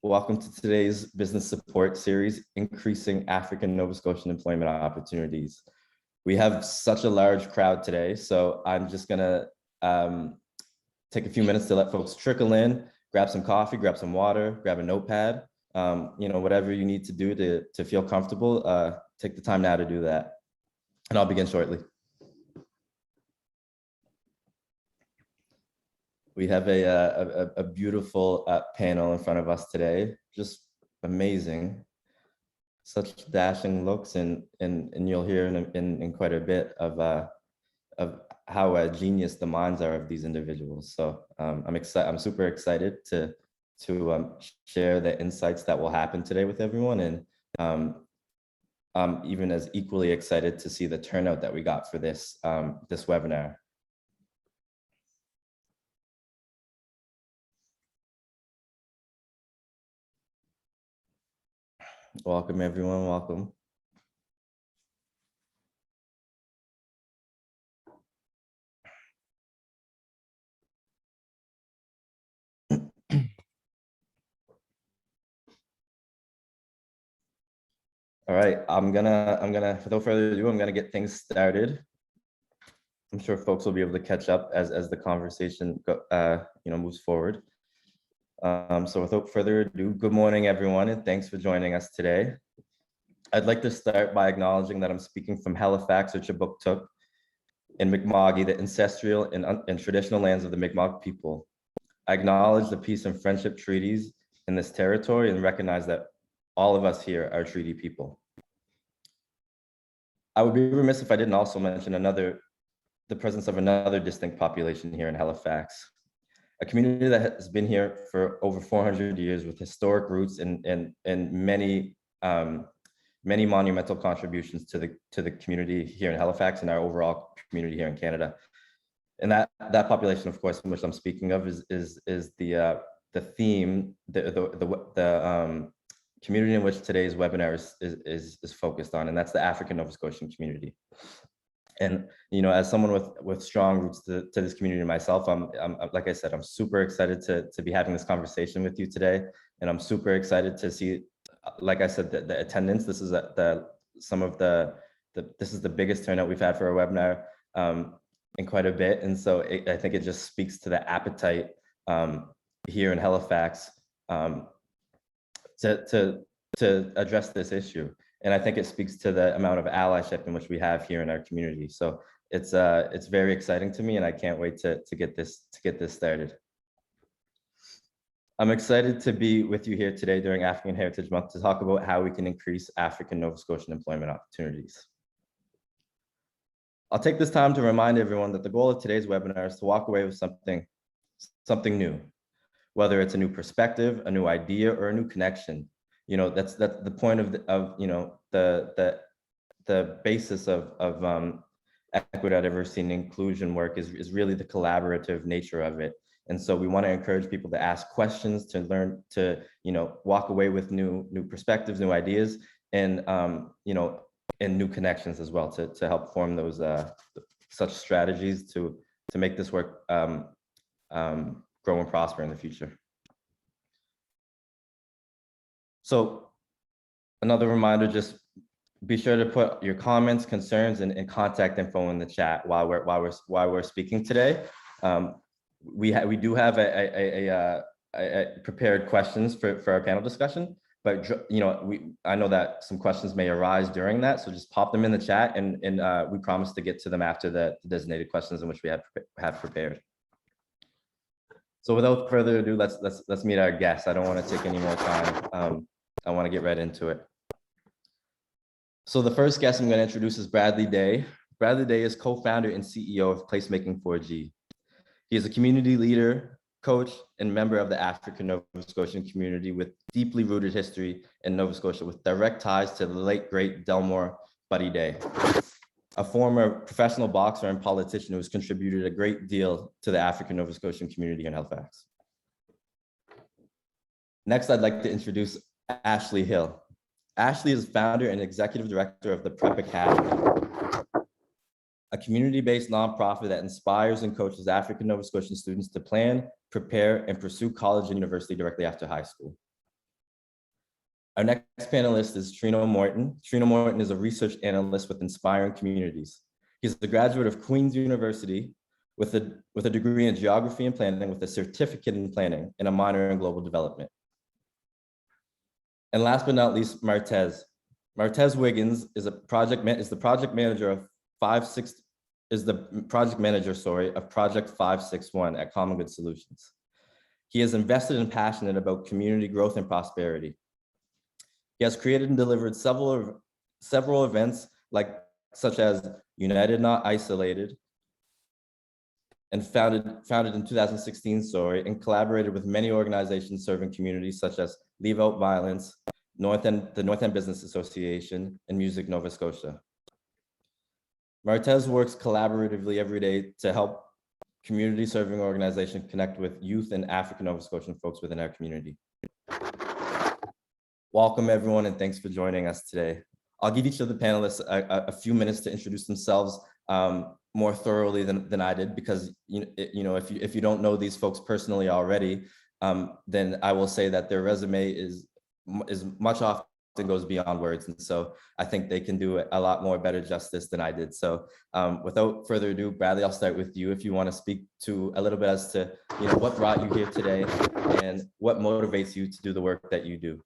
Welcome to today's business support series, Increasing African Nova Scotian Employment Opportunities. We have such a large crowd today, so I'm just gonna take a few minutes to let folks trickle in, grab some coffee, grab some water, grab a notepad, whatever you need to do to feel comfortable, take the time now to do that. And I'll begin shortly. We have a beautiful panel in front of us today, just amazing. Such dashing looks, and you'll hear in quite a bit of how genius the minds are of these individuals. So I'm super excited to share the insights that will happen today with everyone, and I'm even as equally excited to see the turnout that we got for this this webinar. Welcome, everyone. Welcome. All right, I'm gonna, without further ado, I'm gonna get things started. I'm sure folks will be able to catch up as the conversation moves forward. So without further ado, good morning, everyone, and thanks for joining us today. I'd like to start by acknowledging that I'm speaking from Halifax or Chibuktuk in Mi'kmaq, the ancestral and traditional lands of the Mi'kmaq people. I acknowledge the peace and friendship treaties in this territory and recognize that all of us here are treaty people. I would be remiss if I didn't also mention the presence of another distinct population here in Halifax, a community that has been here for over 400 years with historic roots and many many monumental contributions to the community here in Halifax and our overall community here in Canada. And that population, of course, in which I'm speaking of, is the theme, the community in which today's webinar is focused on, and that's the African Nova Scotian community. And as someone with strong roots to this community myself, I'm like I said, I'm super excited to be having this conversation with you today, and I'm super excited to see, like I said, the attendance. This is this is the biggest turnout we've had for a webinar in quite a bit, and so I think it just speaks to the appetite here in Halifax to address this issue. And I think it speaks to the amount of allyship in which we have here in our community. So it's very exciting to me, and I can't wait to get this started. I'm excited to be with you here today during African Heritage Month to talk about how we can increase African Nova Scotian employment opportunities. I'll take this time to remind everyone that the goal of today's webinar is to walk away with something new, whether it's a new perspective, a new idea, or a new connection. That's the point of the basis of equity, diversity, and inclusion work is really the collaborative nature of it. And so we want to encourage people to ask questions, to learn, to walk away with new perspectives, new ideas, and and new connections as well to help form those such strategies to make this work grow and prosper in the future. So another reminder, just be sure to put your comments, concerns, and contact info in the chat while we're speaking today. We do have a prepared questions for our panel discussion, but I know that some questions may arise during that, so just pop them in the chat, and we promise to get to them after the designated questions in which we have prepared. So without further ado, let's meet our guests. I don't want to take any more time. I want to get right into it. So the first guest I'm going to introduce is Bradley Daye. Bradley Daye is co-founder and CEO of Placemaking 4G. He is a community leader, coach, and member of the African Nova Scotian community with deeply rooted history in Nova Scotia, with direct ties to the late, great Delmore Buddy Daye, a former professional boxer and politician who has contributed a great deal to the African Nova Scotian community in Halifax. Next, I'd like to introduce Ashley Hill. Ashley is founder and executive director of the Prep Academy, a community-based nonprofit that inspires and coaches African Nova Scotian students to plan, prepare, and pursue college and university directly after high school. Our next panelist is Trino Morton. Trino Morton is a research analyst with Inspiring Communities. He's a graduate of Queen's University with a degree in geography and planning with a certificate in planning and a minor in global development. And last but not least, Martez. Martez Wiggins is the project manager of Project 561 at Common Good Solutions. He is invested and passionate about community growth and prosperity. He has created and delivered several events such as United Not Isolated, and founded in 2016, and collaborated with many organizations serving communities such as Leave Out Violence, the North End Business Association, and Music Nova Scotia. Martez works collaboratively every day to help community serving organizations connect with youth and African Nova Scotian folks within our community. Welcome everyone, and thanks for joining us today. I'll give each of the panelists a few minutes to introduce themselves more thoroughly than I did, because if you don't know these folks personally already, then I will say that their resume is much often goes beyond words, and so I think they can do a lot more better justice than I did. So without further ado, Bradley, I'll start with you if you want to speak to a little bit as to what brought you here today and what motivates you to do the work that you do.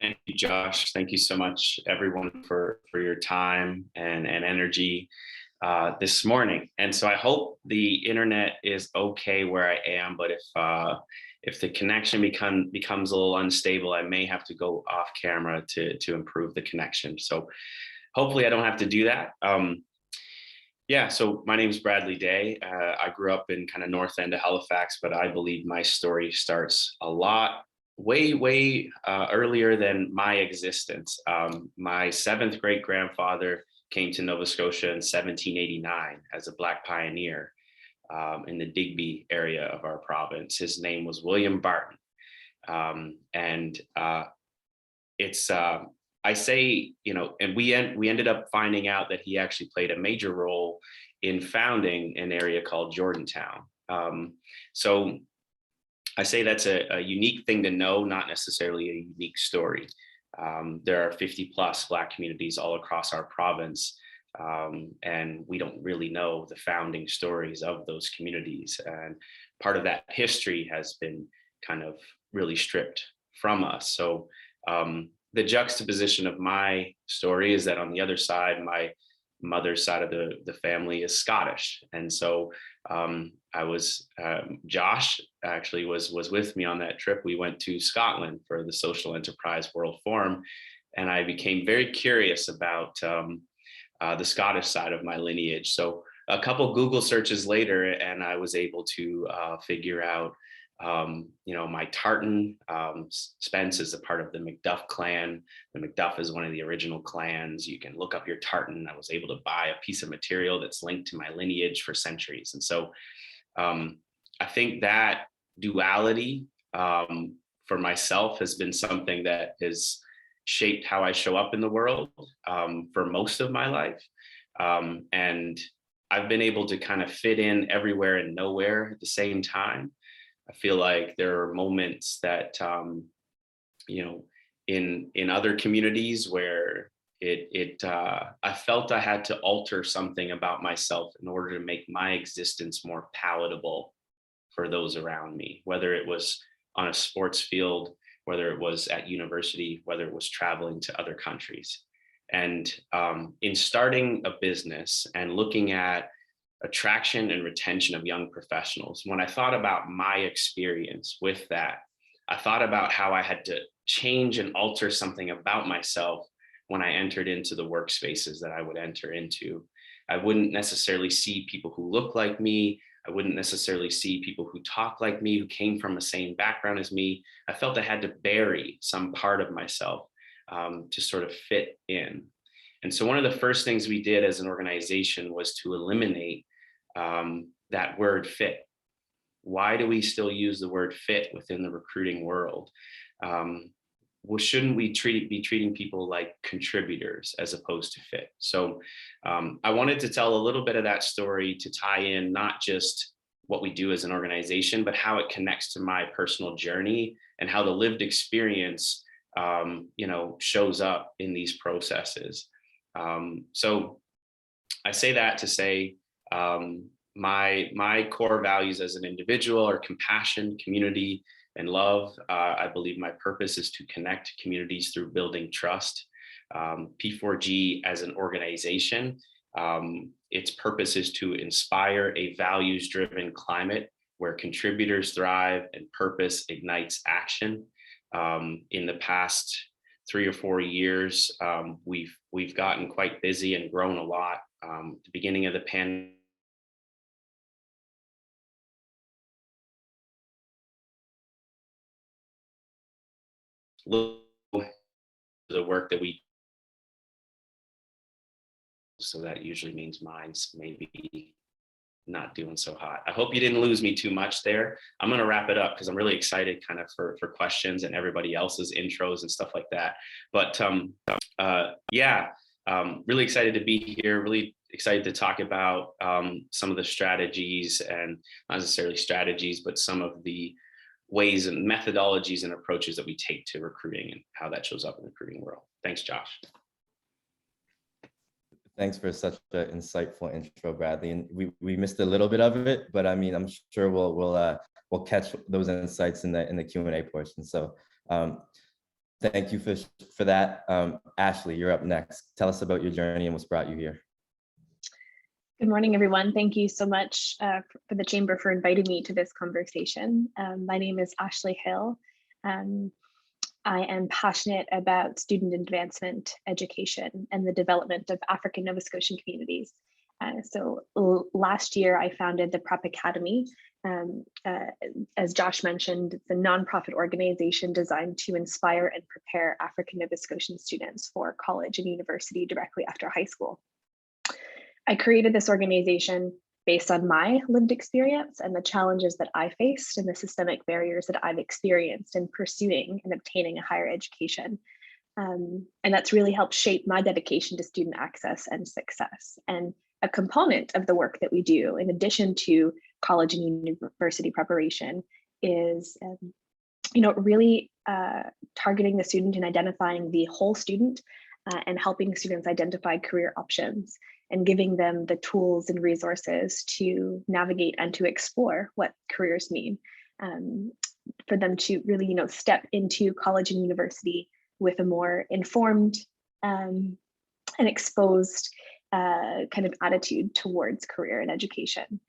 Thank you, Josh. Thank you so much, everyone, for your time and energy this morning. And so I hope the internet is okay where I am, but if the connection becomes a little unstable, I may have to go off camera to improve the connection. So hopefully I don't have to do that. Yeah, so my name is Bradley Daye. I grew up in kind of north end of Halifax, but I believe my story starts way earlier than my existence. My seventh great grandfather came to Nova Scotia in 1789 as a Black pioneer in the Digby area of our province. His name was William Barton. I say, and we ended up finding out that he actually played a major role in founding an area called Jordantown. So I say that's a unique thing to know, not necessarily a unique story. There are 50 plus Black communities all across our province, and we don't really know the founding stories of those communities. And part of that history has been kind of really stripped from us. So the juxtaposition of my story is that on the other side, my mother's side of the family is Scottish. And so Josh actually was with me on that trip. We went to Scotland for the Social Enterprise World Forum, and I became very curious about the Scottish side of my lineage. So a couple Google searches later, and I was able to figure out, my tartan. Spence is a part of the Macduff clan. The Macduff is one of the original clans. You can look up your tartan. I was able to buy a piece of material that's linked to my lineage for centuries. And so I think that duality for myself has been something that has shaped how I show up in the world for most of my life. And I've been able to kind of fit in everywhere and nowhere at the same time. I feel like there are moments that, in other communities where I felt I had to alter something about myself in order to make my existence more palatable for those around me, whether it was on a sports field, whether it was at university, whether it was traveling to other countries. And in starting a business and looking at attraction and retention of young professionals, when I thought about my experience with that, I thought about how I had to change and alter something about myself when I entered into the workspaces that I would enter into. I wouldn't necessarily see people who look like me. I wouldn't necessarily see people who talk like me, who came from the same background as me. I felt I had to bury some part of myself to sort of fit in. And so one of the first things we did as an organization was to eliminate that word fit. Why do we still use the word fit within the recruiting world? Well, shouldn't we be treating people like contributors as opposed to fit? So I wanted to tell a little bit of that story to tie in not just what we do as an organization, but how it connects to my personal journey and how the lived experience, shows up in these processes. So I say that to say, my core values as an individual are compassion, community, and love. I believe my purpose is to connect communities through building trust. P4G as an organization, its purpose is to inspire a values-driven climate where contributors thrive and purpose ignites action. In the past 3 or 4 years, we've gotten quite busy and grown a lot. At the beginning of the pandemic, the work that we, so that usually means mine's maybe not doing so hot. I hope you didn't lose me too much there. I'm going to wrap it up because I'm really excited kind of for questions and everybody else's intros and stuff like that. But really excited to be here, really excited to talk about some of the strategies, and not necessarily strategies, but some of the ways and methodologies and approaches that we take to recruiting and how that shows up in the recruiting world. Thanks, Josh. Thanks for such an insightful intro, Bradley. And we missed a little bit of it, but I mean, I'm sure we'll catch those insights in the Q&A portion. So thank you for that. Ashley, you're up next. Tell us about your journey and what's brought you here. Good morning, everyone. Thank you so much for the Chamber for inviting me to this conversation. My name is Ashley Hill. I am passionate about student advancement, education, and the development of African Nova Scotian communities. So last year, I founded the Prep Academy. As Josh mentioned, it's a nonprofit organization designed to inspire and prepare African Nova Scotian students for college and university directly after high school. I created this organization based on my lived experience and the challenges that I faced and the systemic barriers that I've experienced in pursuing and obtaining a higher education. And that's really helped shape my dedication to student access and success. And a component of the work that we do, in addition to college and university preparation, is really targeting the student and identifying the whole student and helping students identify career options and giving them the tools and resources to navigate and to explore what careers mean, for them to really, step into college and university with a more informed and exposed kind of attitude towards career and education.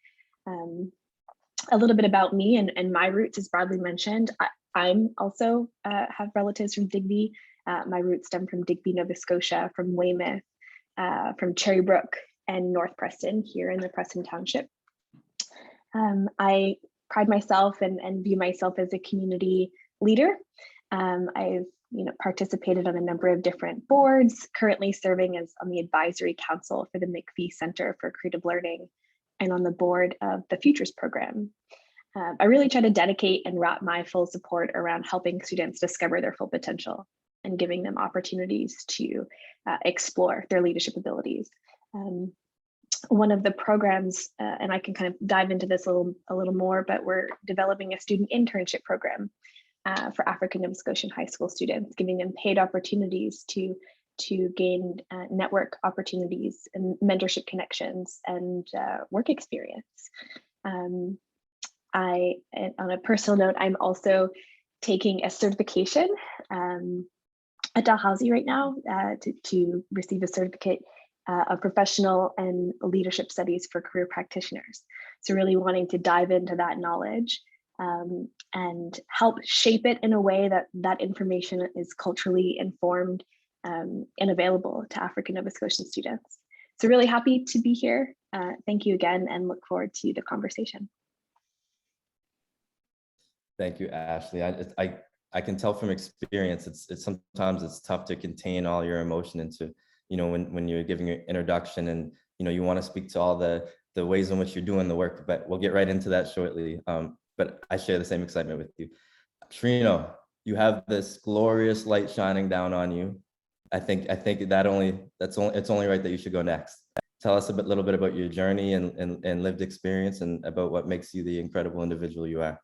A little bit about me and my roots, as Bradley mentioned, I'm also have relatives from Digby. My roots stem from Digby, Nova Scotia, from Weymouth, from Cherrybrook and North Preston here in the Preston Township. I pride myself and view myself as a community leader. I've participated on a number of different boards, currently serving as on the advisory council for the McPhee Center for Creative Learning and on the board of the Futures program. I really try to dedicate and wrap my full support around helping students discover their full potential and giving them opportunities to explore their leadership abilities. One of the programs, and I can kind of dive into this a little more, but we're developing a student internship program for African Nova Scotian high school students, giving them paid opportunities to gain network opportunities and mentorship connections and work experience. On a personal note, I'm also taking a certification at Dalhousie right now to receive a certificate of professional and leadership studies for career practitioners. So really wanting to dive into that knowledge and help shape it in a way that that information is culturally informed and available to African Nova Scotian students. So really happy to be here. Thank you again and look forward to the conversation. Thank you, Ashley. I can tell from experience, it's sometimes it's tough to contain all your emotion into, when you're giving your introduction and, you want to speak to all the ways in which you're doing the work, but we'll get right into that shortly. But I share the same excitement with you. Trino, you have this glorious light shining down on you. I think it's only right that you should go next. tell us a little bit about your journey and lived experience and about what makes you the incredible individual you are.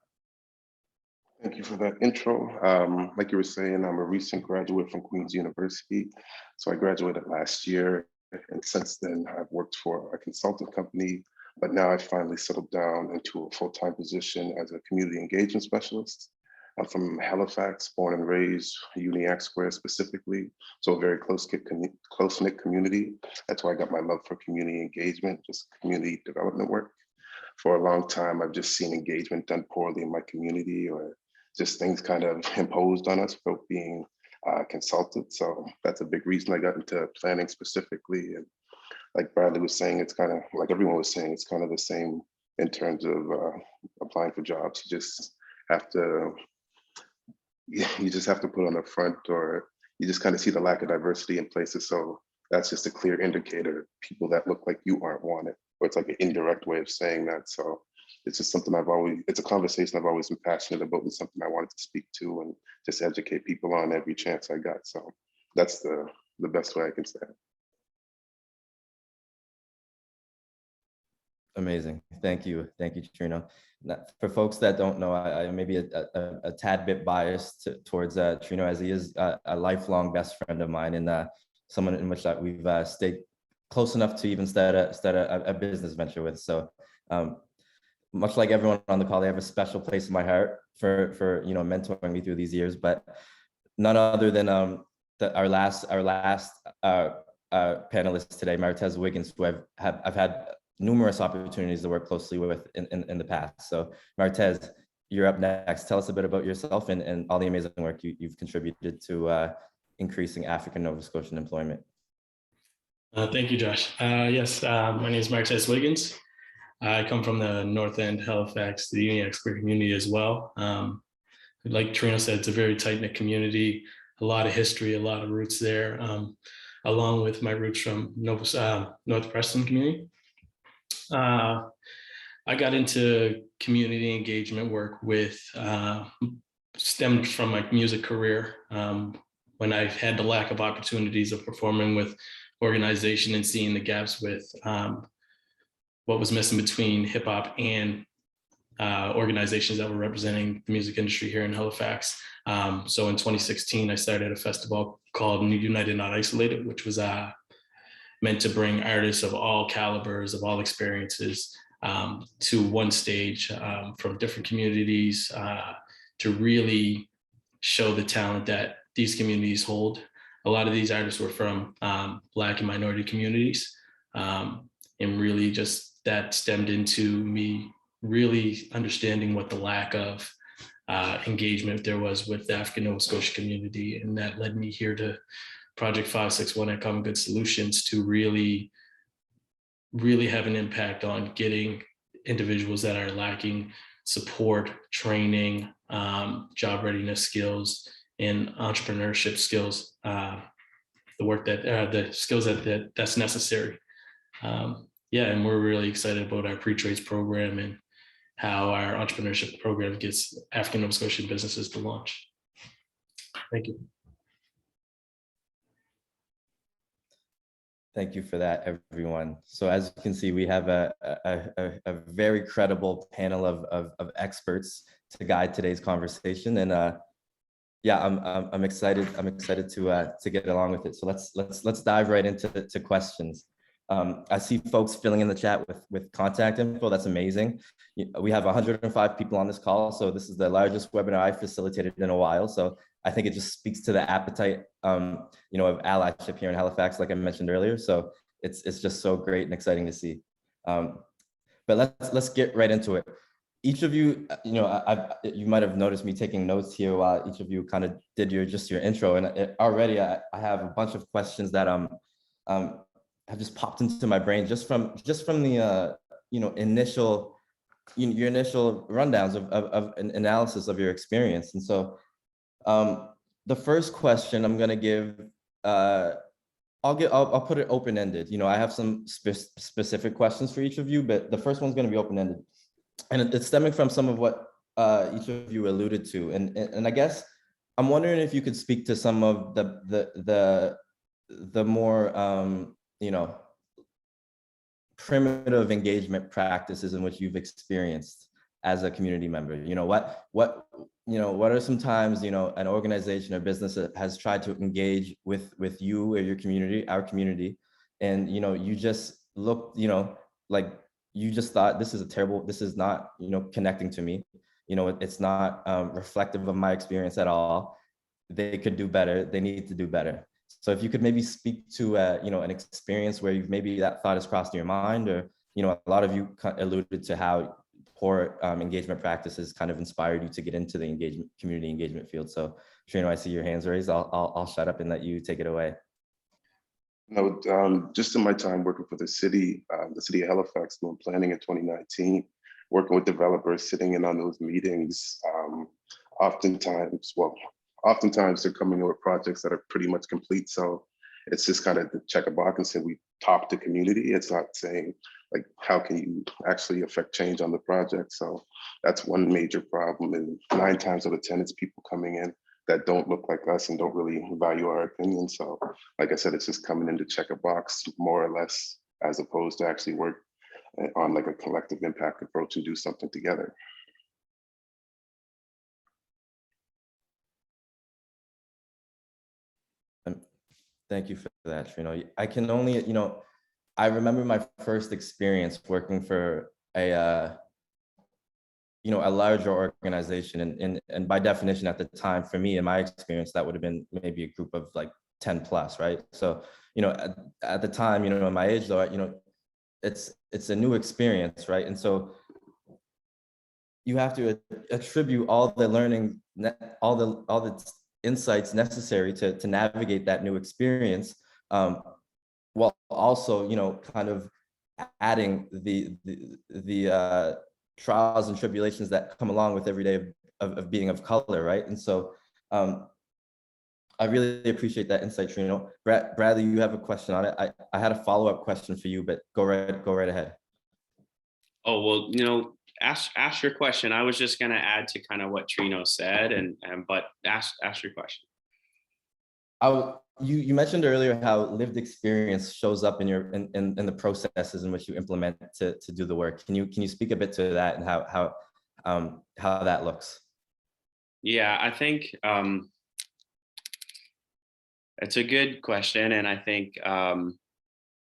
Thank you for that intro. Like you were saying, I'm a recent graduate from Queen's University. So I graduated last year, and since then I've worked for a consulting company, but now I've finally settled down into a full-time position as a community engagement specialist. I'm from Halifax, born and raised, Uniac Square specifically, so a very close-knit community. That's why I got my love for community engagement, just community development work. For a long time, I've just seen engagement done poorly in my community, or just things kind of imposed on us without being consulted. So that's a big reason I got into planning specifically. And like Bradley was saying, it's kind of like everyone was saying, it's kind of the same in terms of applying for jobs. You just have to put on the front, or you just kind of see the lack of diversity in places. So that's just a clear indicator. People that look like you aren't wanted, or it's like an indirect way of saying that. So it's just something it's a conversation I've always been passionate about, and something I wanted to speak to and just educate people on every chance I got. So that's the best way I can say it. Amazing. Thank you, Trino. Now, for folks that don't know, I may be a tad bit biased towards Trino, as he is a lifelong best friend of mine, and someone in which we've stayed close enough to even start a business venture with. So much like everyone on the call, they have a special place in my heart for mentoring me through these years. But none other than our last panelist today, Martez Wiggins, who I've had numerous opportunities to work closely with in the past. So Martez, you're up next. Tell us a bit about yourself and all the amazing work you've contributed to increasing African Nova Scotian employment. Thank you, Josh. Yes, my name is Martez Wiggins. I come from the North End, Halifax, the Uniac Square community as well. Like Trino said, it's a very tight-knit community, a lot of history, a lot of roots there, along with my roots from North Preston community. I got into community engagement work stemmed from my music career, when I had the lack of opportunities of performing with organization and seeing the gaps with what was missing between hip hop and organizations that were representing the music industry here in Halifax. So in 2016, I started a festival called United Not Isolated, which was meant to bring artists of all calibers, of all experiences to one stage from different communities to really show the talent that these communities hold. A lot of these artists were from Black and minority communities, and really just that stemmed into me really understanding what the lack of engagement there was with the African Nova Scotian community. And that led me here to Project 561 at Common Good Solutions to really have an impact on getting individuals that are lacking support, training, job readiness skills, and entrepreneurship skills, the skills that's necessary. And we're really excited about our pre-trades program and how our entrepreneurship program gets African Nova Scotian businesses to launch. Thank you. Thank you for that, everyone. So as you can see, we have a very credible panel of experts to guide today's conversation, and I'm excited. I'm excited to get along with it. So let's dive right into questions. I see folks filling in the chat with contact info. That's amazing. We have 105 people on this call, so this is the largest webinar I've facilitated in a while. So I think it just speaks to the appetite, of allyship here in Halifax, like I mentioned earlier. So it's just so great and exciting to see. But let's get right into it. Each of you, you might have noticed me taking notes here while each of you kind of did your intro, and already I have a bunch of questions that have just popped into my brain just from the initial your initial rundowns of an analysis of your experience. And so the first question I'm going to give, I'll put it open-ended. I have some specific questions for each of you, but the first one's going to be open-ended, and it's stemming from some of what each of you alluded to, and I guess I'm wondering if you could speak to some of the more primitive engagement practices in which you've experienced as a community member? What are some times, an organization or business that has tried to engage with you or your community, our community, and, you just looked, like you just thought this is not, connecting to me. It's not reflective of my experience at all. They could do better. They need to do better. So if you could maybe speak to, an experience where you've maybe that thought has crossed your mind, or, a lot of you alluded to how poor engagement practices kind of inspired you to get into the community engagement field. So Trino, I see your hands raised. I'll shut up and let you take it away. No, just in my time working for the city of Halifax, doing planning in 2019, working with developers, sitting in on those meetings, oftentimes they're coming in with projects that are pretty much complete. So it's just kind of to check a box and say, we talk to community. It's not saying like, how can you actually affect change on the project? So that's one major problem. And 9 times out of 10, it's people coming in that don't look like us and don't really value our opinion. So like I said, it's just coming in to check a box more or less, as opposed to actually work on like a collective impact approach and do something together. Thank you for that, Trino. I can only, I remember my first experience working for a larger organization, and by definition at the time, for me, in my experience, that would have been maybe a group of like 10 plus, right? So, at the time, at my age though, it's a new experience, right? And so you have to attribute all the learning, all the insights necessary to navigate that new experience, while also, kind of adding the trials and tribulations that come along with every day of being of color, right? And so I really appreciate that insight, Trino. Bradley, you have a question on it. I had a follow-up question for you, but go right ahead. Oh, well, ask your question. I was just going to add to kind of what Trino said, but ask your question. You mentioned earlier how lived experience shows up in the processes in which you implement to do the work. Can you speak a bit to that and how that looks? Yeah, I think it's a good question, and I think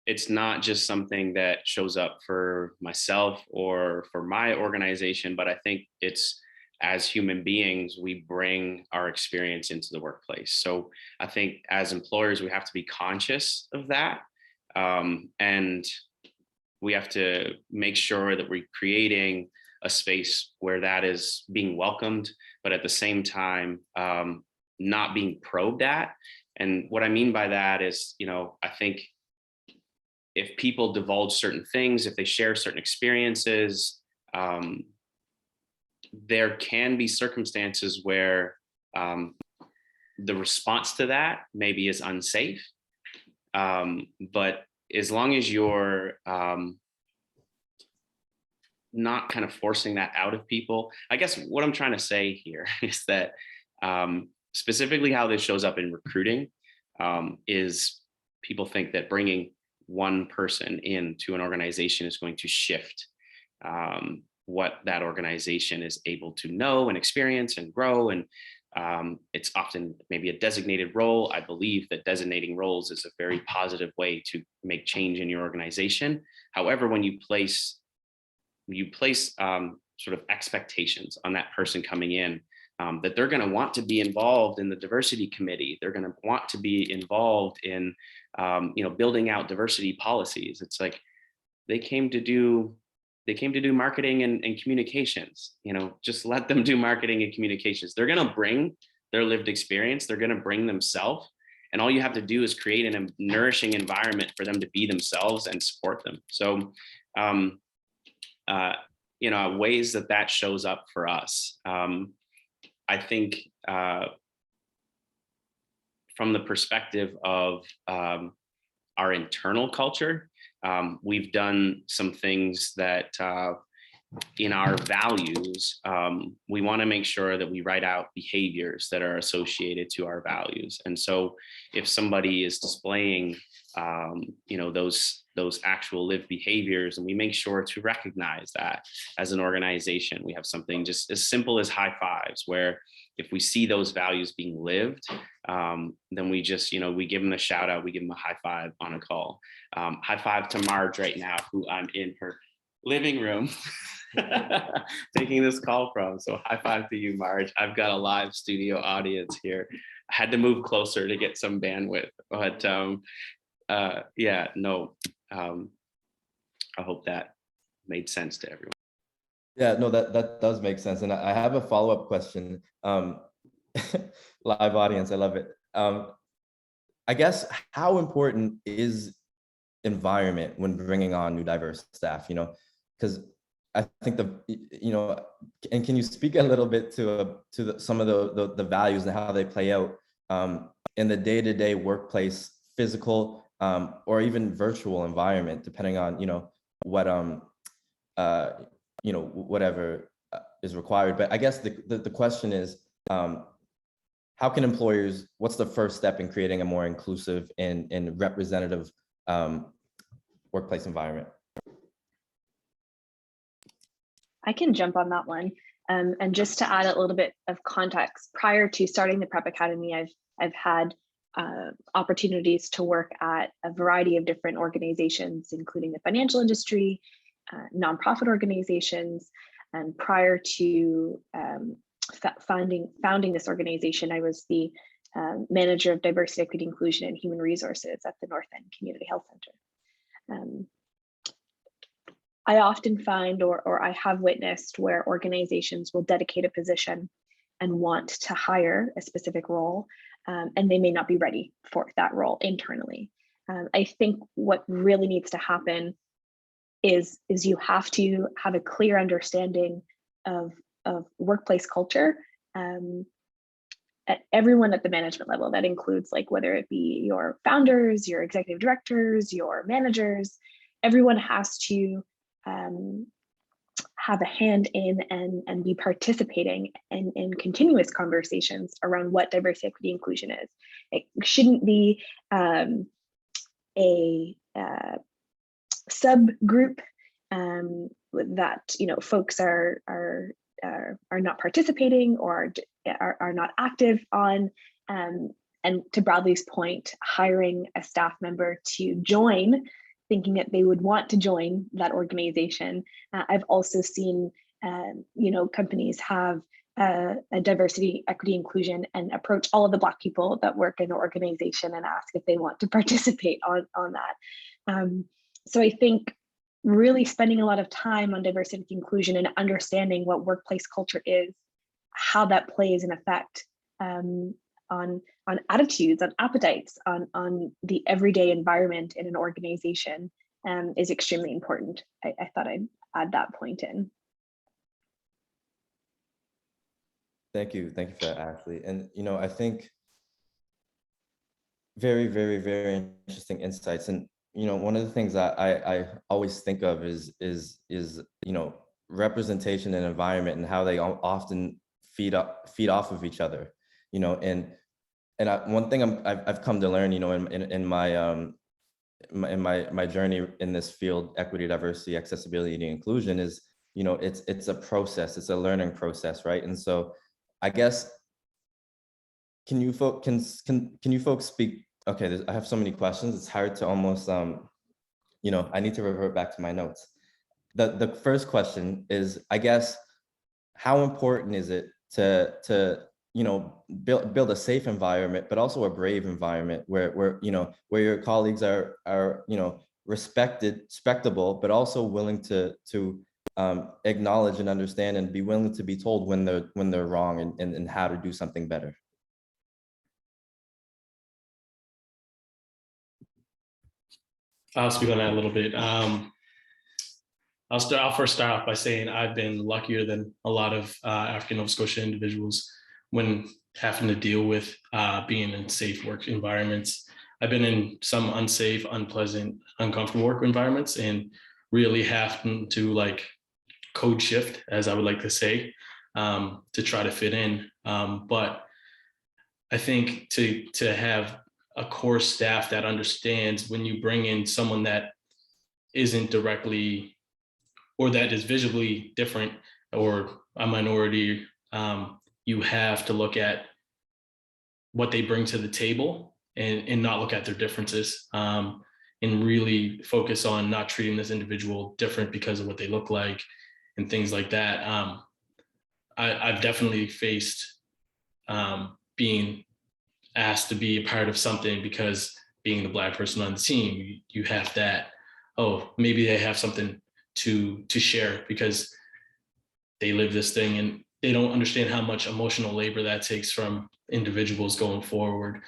it's not just something that shows up for myself or for my organization, but I think it's, as human beings, we bring our experience into the workplace. So I think as employers, we have to be conscious of that. And we have to make sure that we're creating a space where that is being welcomed, but at the same time, not being probed at. And what I mean by that is, I think if people divulge certain things, if they share certain experiences, there can be circumstances where the response to that maybe is unsafe. But as long as you're not kind of forcing that out of people, I guess what I'm trying to say here is that specifically how this shows up in recruiting is people think that bringing one person into an organization is going to shift what that organization is able to know and experience and grow. And it's often maybe a designated role. I believe that designating roles is a very positive way to make change in your organization. However, when you place sort of expectations on that person coming in, that they're going to want to be involved in the diversity committee, they're going to want to be involved in building out diversity policies. It's like they came to do marketing and communications. Just let them do marketing and communications. They're going to bring their lived experience. They're going to bring themselves. And all you have to do is create a nourishing environment for them to be themselves and support them. So, ways that shows up for us. I think from the perspective of our internal culture, we've done some things that in our values, we want to make sure that we write out behaviors that are associated to our values. And so if somebody is displaying, those actual lived behaviors, and we make sure to recognize that as an organization, we have something just as simple as high fives, where if we see those values being lived, then we just, we give them a shout out, we give them a high five on a call. High five to Marge right now, who I'm in her living room taking this call from. So high five to you, Marge. I've got a live studio audience here. I had to move closer to get some bandwidth, but I hope that made sense to everyone. Yeah, no, that does make sense. And I have a follow-up question. Live audience, I love it. I guess, how important is environment when bringing on new diverse staff? Because I think and can you speak a little bit to some of the values and how they play out in the day-to-day workplace, physical or even virtual environment, depending on what whatever is required. But I guess the question is, how can employers, what's the first step in creating a more inclusive and representative workplace environment? I can jump on that one. And just to add a little bit of context, prior to starting the Prep Academy, I've had opportunities to work at a variety of different organizations, including the financial industry, nonprofit organizations. And prior to founding this organization, I was the manager of diversity, equity, inclusion, and human resources at the North End Community Health Center. I often find, or I have witnessed, where organizations will dedicate a position and want to hire a specific role, and they may not be ready for that role internally. I think what really needs to happen is you have to have a clear understanding of workplace culture at everyone at the management level. That includes, like, whether it be your founders, your executive directors, your managers. Everyone has to have a hand in and be participating in continuous conversations around what diversity, equity, inclusion is. It shouldn't be a subgroup that folks are not participating or are not active on. And to Bradley's point, hiring a staff member to join, thinking that they would want to join that organization. I've also seen, companies have a diversity, equity, inclusion, and approach all of the Black people that work in the organization and ask if they want to participate on that. So I think really spending a lot of time on diversity, inclusion, and understanding what workplace culture is, how that plays an effect on attitudes, on appetites, on the everyday environment in an organization is extremely important. I thought I'd add that point in. Thank you for that, Ashley. And I think very, very, very interesting insights. And one of the things that I always think of is representation and environment, and how they often feed off of each other. And one thing I've come to learn, in my journey in this field, equity, diversity, accessibility, and inclusion, is it's a process, it's a learning process, right? And so I guess, can you folks speak? Okay, I have so many questions. It's hard to almost I need to revert back to my notes. The first question is, I guess, how important is it to build a safe environment, but also a brave environment where your colleagues are respectable, but also willing to acknowledge and understand and be willing to be told when they're wrong and how to do something better. I'll speak on that a little bit. I'll first start off by saying I've been luckier than a lot of African Nova Scotian individuals when having to deal with being in safe work environments. I've been in some unsafe, unpleasant, uncomfortable work environments, and really having to code shift, as I would like to say, to try to fit in. But I think to have a core staff that understands when you bring in someone that isn't directly or that is visually different or a minority, you have to look at what they bring to the table and not look at their differences, and really focus on not treating this individual different because of what they look like and things like that. I've definitely faced being asked to be a part of something because being the Black person on the team, you have that, oh, maybe they have something to share because they live this thing, and they don't understand how much emotional labor that takes from individuals going forward.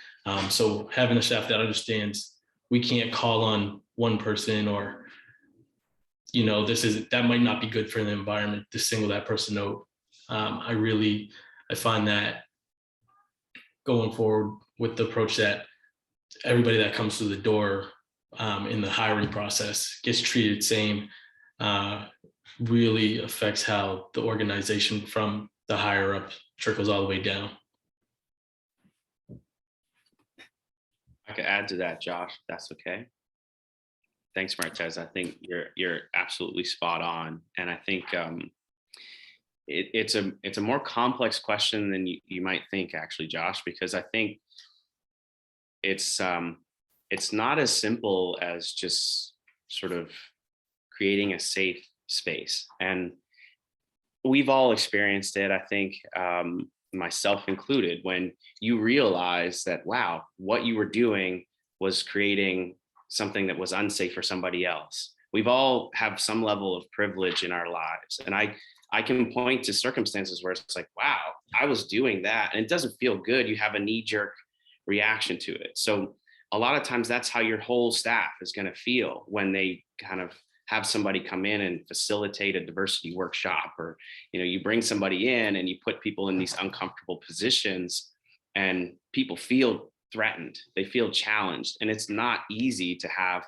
So having a staff that understands we can't call on one person or, you know, that might not be good for the environment to single that person out. I find that going forward with the approach that everybody that comes through the door in the hiring process gets treated same, really affects how the organization from the higher up trickles all the way down. I could add to that, Josh, if that's okay. Thanks, Martez. I think you're absolutely spot on. And I think it's a more complex question than you might think, actually, Josh, because I think it's not as simple as just sort of creating a safe space. And we've all experienced it, I think, myself included, when you realize that, wow, what you were doing was creating something that was unsafe for somebody else. We've all have some level of privilege in our lives. And I can point to circumstances where it's like, wow, I was doing that and it doesn't feel good. You have a knee-jerk reaction to it. So a lot of times that's how your whole staff is going to feel when they kind of have somebody come in and facilitate a diversity workshop, or, you know, you bring somebody in and you put people in these uncomfortable positions and people feel threatened, they feel challenged. And it's not easy to have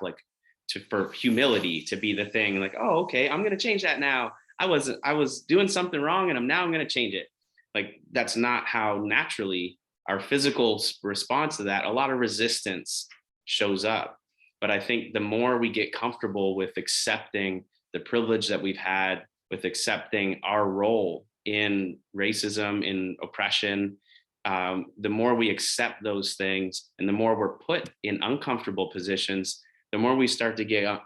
for humility to be the thing like, oh, okay, I'm going to change that now. I was doing something wrong and I'm going to change it. Like, that's not how naturally our physical response to that, a lot of resistance shows up. But I think the more we get comfortable with accepting the privilege that we've had, with accepting our role in racism, in oppression, the more we accept those things and the more we're put in uncomfortable positions, the more we start to get,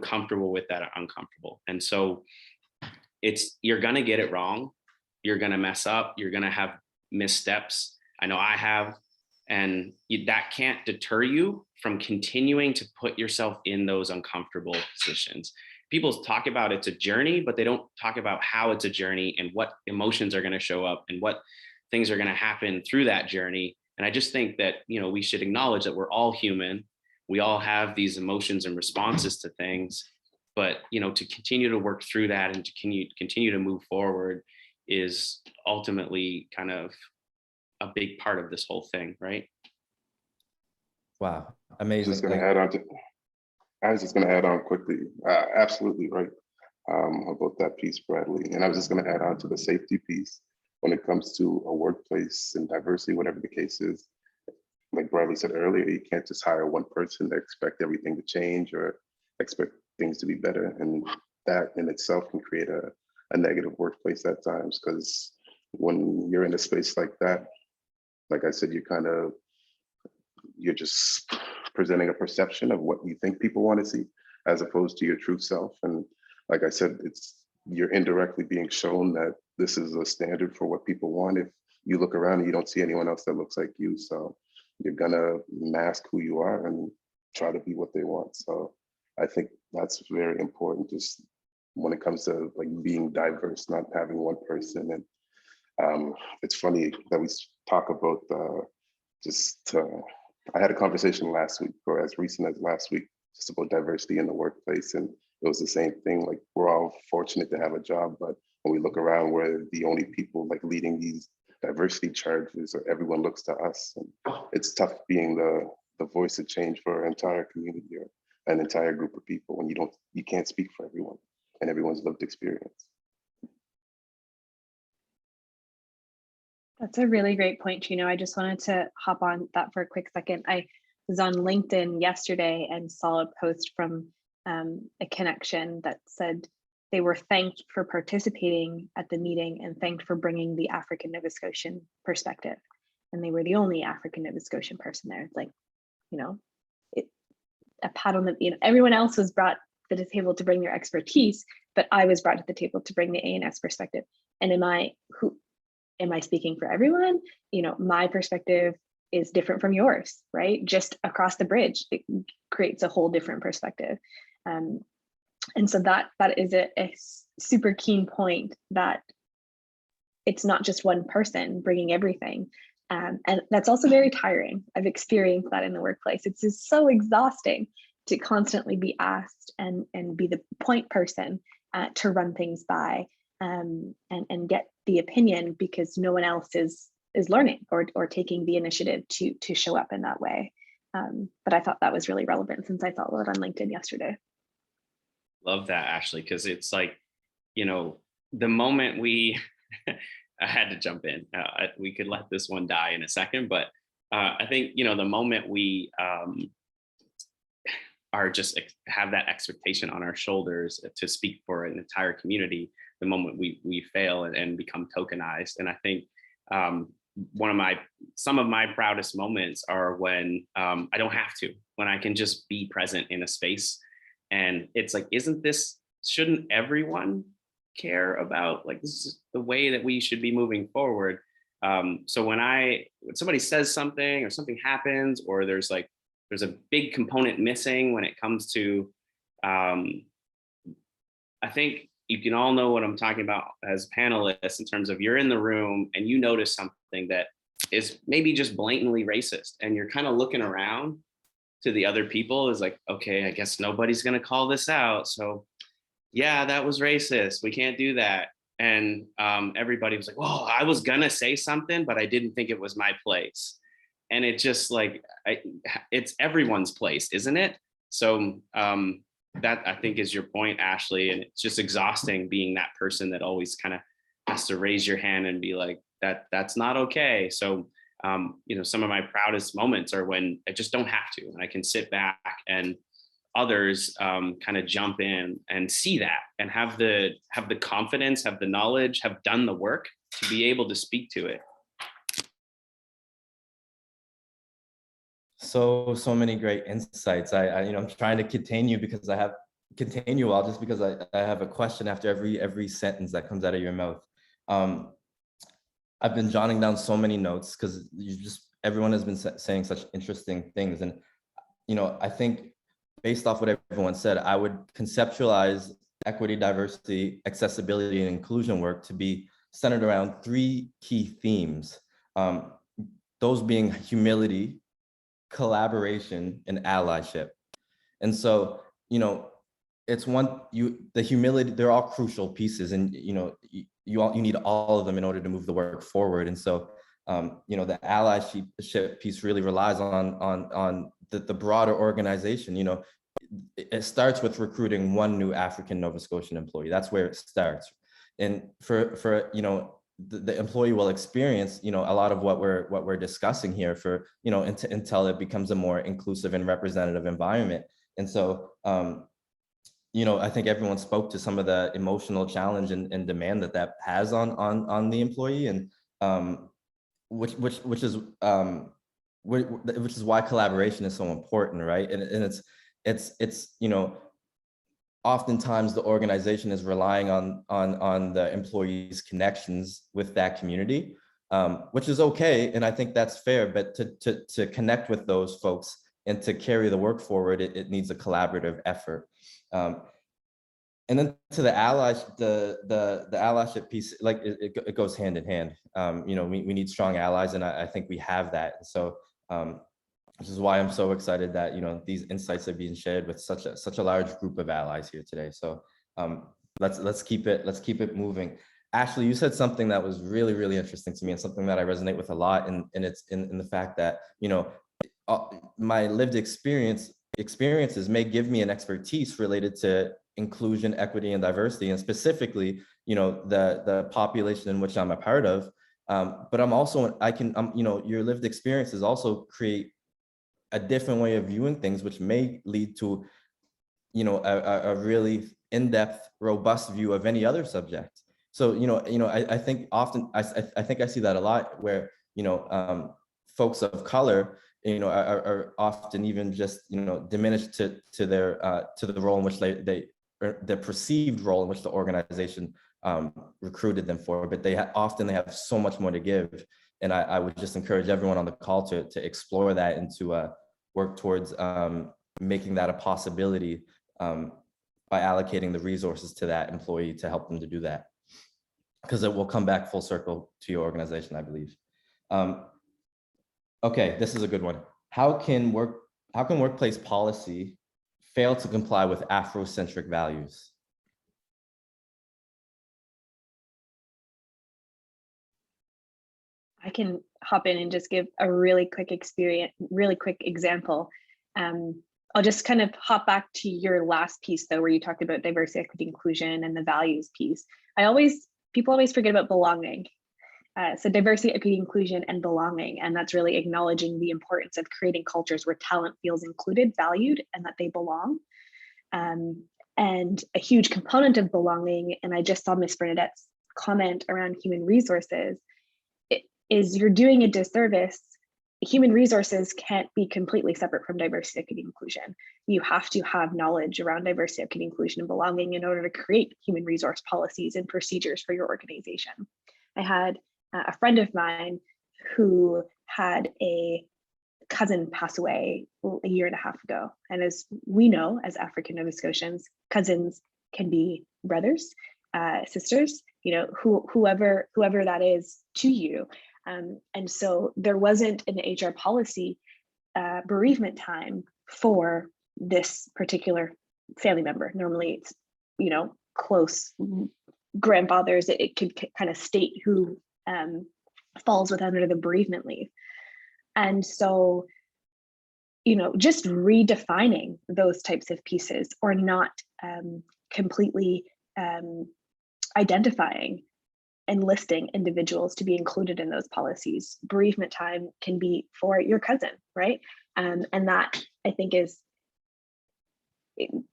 comfortable with that uncomfortable. And so you're going to get it wrong. You're going to mess up. You're going to have missteps. I know I have. And that can't deter you from continuing to put yourself in those uncomfortable positions. People talk about it's a journey, but they don't talk about how it's a journey and what emotions are going to show up and what things are going to happen through that journey. And I just think that, we should acknowledge that we're all human. We all have these emotions and responses to things, but, to continue to work through that and to continue to move forward is ultimately kind of a big part of this whole thing, right? Wow, amazing. I was just going to add on quickly. Absolutely right about that piece, Bradley. And I was just going to add on to the safety piece when it comes to a workplace and diversity, whatever the case is. Like Bradley said earlier, you can't just hire one person to expect everything to change or expect things to be better. And that in itself can create a negative workplace at times, because when you're in a space like that, like I said, you're just presenting a perception of what you think people want to see, as opposed to your true self. And like I said, you're indirectly being shown that this is a standard for what people want. If you look around and you don't see anyone else that looks like you, so you're gonna mask who you are and try to be what they want. So I think that's very important, just when it comes to like being diverse, not having one person. And it's funny that we talk about I had a conversation last week, or as recent as last week, just about diversity in the workplace. And it was the same thing. Like, we're all fortunate to have a job, but when we look around, we're the only people like leading these diversity charges, or everyone looks to us. And it's tough being the voice of change for an entire community or an entire group of people when you can't speak for everyone and everyone's lived experience. That's a really great point, Trino. I just wanted to hop on that for a quick second. I was on LinkedIn yesterday and saw a post from a connection that said they were thanked for participating at the meeting and thanked for bringing the African Nova Scotian perspective. And they were the only African Nova Scotian person there. It's like, you know, a pat on the, you know, everyone else was brought to the table to bring their expertise, but I was brought to the table to bring the ANS perspective. And am I speaking for everyone? You know, my perspective is different from yours, right? Just across the bridge, it creates a whole different perspective. And so that is a super keen point, that it's not just one person bringing everything. And that's also very tiring. I've experienced that in the workplace. It's just so exhausting to constantly be asked and be the point person to run things by and get the opinion, because no one else is learning or taking the initiative to show up in that way. But I thought that was really relevant since I saw it on LinkedIn yesterday. Love that, Ashley, because it's like, you know, the moment we, I had to jump in. We could let this one die in a second, but I think, you know, the moment we are just have that expectation on our shoulders to speak for an entire community, the moment we fail and become tokenized. And I think some of my proudest moments are when I don't have to, when I can just be present in a space. And it's like, shouldn't everyone care about, like, this is the way that we should be moving forward. So when somebody says something or something happens, or there's a big component missing when it comes to, I think you can all know what I'm talking about as panelists, in terms of you're in the room and you notice something that is maybe just blatantly racist, and you're kind of looking around to the other people is like, okay, I guess nobody's going to call this out. So yeah, that was racist. We can't do that. And everybody was like, well, I was going to say something, but I didn't think it was my place. And it just like, it's everyone's place, isn't it? So that, I think, is your point, Ashley. And it's just exhausting being that person that always kind of has to raise your hand and be like, that's not okay. So you know, some of my proudest moments are when I just don't have to, and I can sit back and others kind of jump in and see that and have the confidence, have the knowledge, have done the work to be able to speak to it. So many great insights. I'm trying to contain you because I have a question after every sentence that comes out of your mouth. I've been jotting down so many notes because everyone has been saying such interesting things. And, you know, I think based off what everyone said, I would conceptualize equity, diversity, accessibility, and inclusion work to be centered around 3 key themes. Those being humility, collaboration, and allyship. And so, you know, the humility, they're all crucial pieces, and, you know, you need all of them in order to move the work forward. And so, you know, the allyship piece really relies on the broader organization. You know, it starts with recruiting one new African Nova Scotian employee. That's where it starts. And for you know, the employee will experience, you know, a lot of what we're discussing here for, you know, until it becomes a more inclusive and representative environment. And so, you know, I think everyone spoke to some of the emotional challenge and demand that has on the employee, and which is why collaboration is so important, right? And it's you know, oftentimes the organization is relying on the employees' connections with that community, which is okay, and I think that's fair. But to connect with those folks and to carry the work forward, it needs a collaborative effort. And then to the allyship piece, like it goes hand in hand. You know, we need strong allies, and I think we have that. So, which is why I'm so excited that, you know, these insights are being shared with such a large group of allies here today. So let's keep it moving. Ashley, you said something that was really, really interesting to me, and something that I resonate with a lot, and it's in the fact that, you know, my lived experiences may give me an expertise related to inclusion, equity, and diversity, and specifically, you know, the population in which I'm a part of. But your lived experiences also create a different way of viewing things, which may lead to, a really in-depth, robust view of any other subject. So, I think often, I think I see that a lot where, folks of color, are often even just, diminished to the role in which or the perceived role in which the organization recruited them for, but they often have so much more to give. And I would just encourage everyone on the call to explore that and to work towards making that a possibility by allocating the resources to that employee to help them to do that, because it will come back full circle to your organization, I believe. Okay, this is a good one. How can workplace policy fail to comply with Afrocentric values? I can hop in and just give a really quick example. I'll just kind of hop back to your last piece though, where you talked about diversity, equity, inclusion, and the values piece. People always forget about belonging. So diversity, equity, inclusion, and belonging. And that's really acknowledging the importance of creating cultures where talent feels included, valued, and that they belong. And a huge component of belonging, and I just saw Ms. Bernadette's comment around human resources, is you're doing a disservice. Human resources can't be completely separate from diversity, equity, inclusion. You have to have knowledge around diversity, equity, inclusion, and belonging in order to create human resource policies and procedures for your organization. I had a friend of mine who had a cousin pass away a year and a half ago. And as we know, as African Nova Scotians, cousins can be brothers, sisters, whoever that is to you. And so there wasn't an HR policy bereavement time for this particular family member. Normally it's, close grandfathers, it could kind of state who falls with under the bereavement leave. And so, just redefining those types of pieces, or not completely identifying and listing individuals to be included in those policies. Bereavement time can be for your cousin, right? And that, I think, is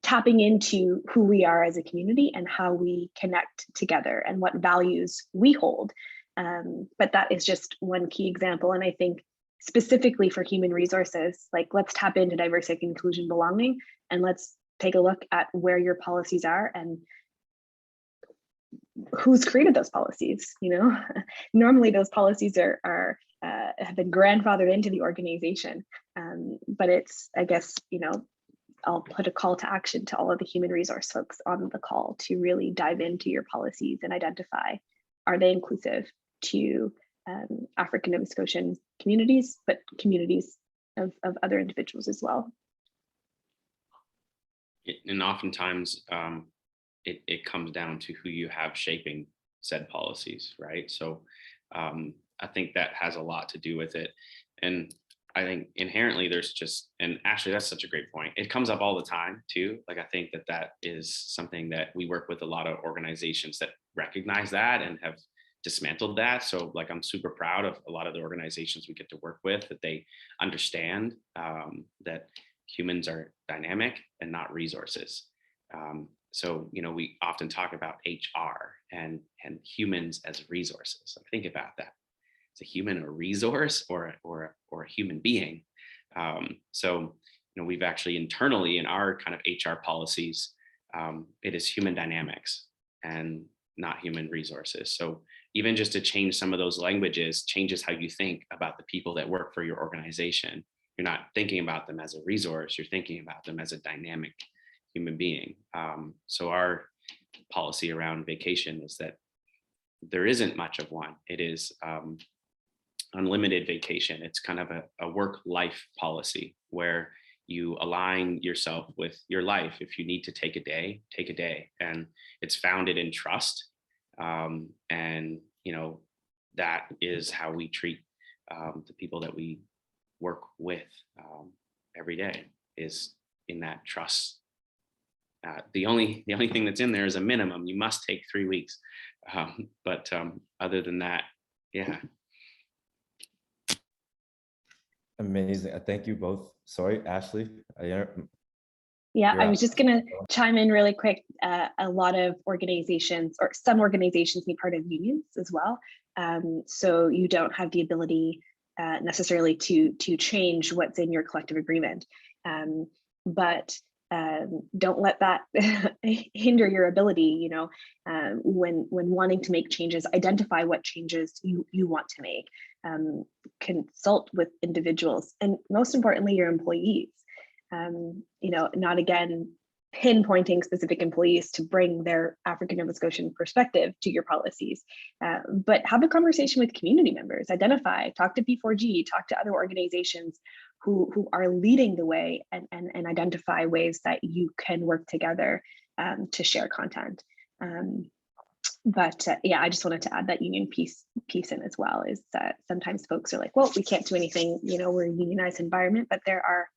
tapping into who we are as a community and how we connect together and what values we hold. But that is just one key example. And I think specifically for human resources, like, let's tap into diversity, inclusion, belonging, and let's take a look at where your policies are and who's created those policies. Normally those policies are have been grandfathered into the organization, but it's, I guess, I'll put a call to action to all of the human resource folks on the call to really dive into your policies and identify, are they inclusive to African Nova Scotian communities, but communities of other individuals as well. And oftentimes it comes down to who you have shaping said policies, right? So I think that has a lot to do with it. And I think inherently there's just, and actually that's such a great point. It comes up all the time too. Like, I think that is something that we work with a lot of organizations that recognize that and have dismantled that. So like, I'm super proud of a lot of the organizations we get to work with, that they understand that humans are dynamic and not resources. So, we often talk about HR and humans as resources. So think about that. Is a human a resource or a human being? So, we've actually internally in our kind of HR policies, it is human dynamics and not human resources. So even just to change some of those languages changes how you think about the people that work for your organization. You're not thinking about them as a resource, you're thinking about them as a dynamic human being. So our policy around vacation is that there isn't much of one. It is unlimited vacation. It's kind of a work-life policy where you align yourself with your life. If you need to take a day, take a day. And it's founded in trust. And, that is how we treat the people that we work with every day, is in that trust. The only thing that's in there is a minimum. You must take 3 weeks. But other than that, Yeah. Amazing. Thank you both. Sorry, Ashley. Yeah, You're I up. was just going to chime in really quick. A lot of organizations, or some organizations, need part of unions as well. So you don't have the ability necessarily to change what's in your collective agreement. But don't let that hinder your ability. You know, when wanting to make changes, identify what changes you want to make. Consult with individuals, and most importantly, your employees. You know, not again pinpointing specific employees to bring their African Nova Scotian perspective to your policies, but have a conversation with community members, talk to P4G, talk to other organizations who are leading the way, and identify ways that you can work together to share content. But yeah, I just wanted to add that union piece in as well, is that sometimes folks are like, well, we can't do anything, you know, we're a unionized environment, but there are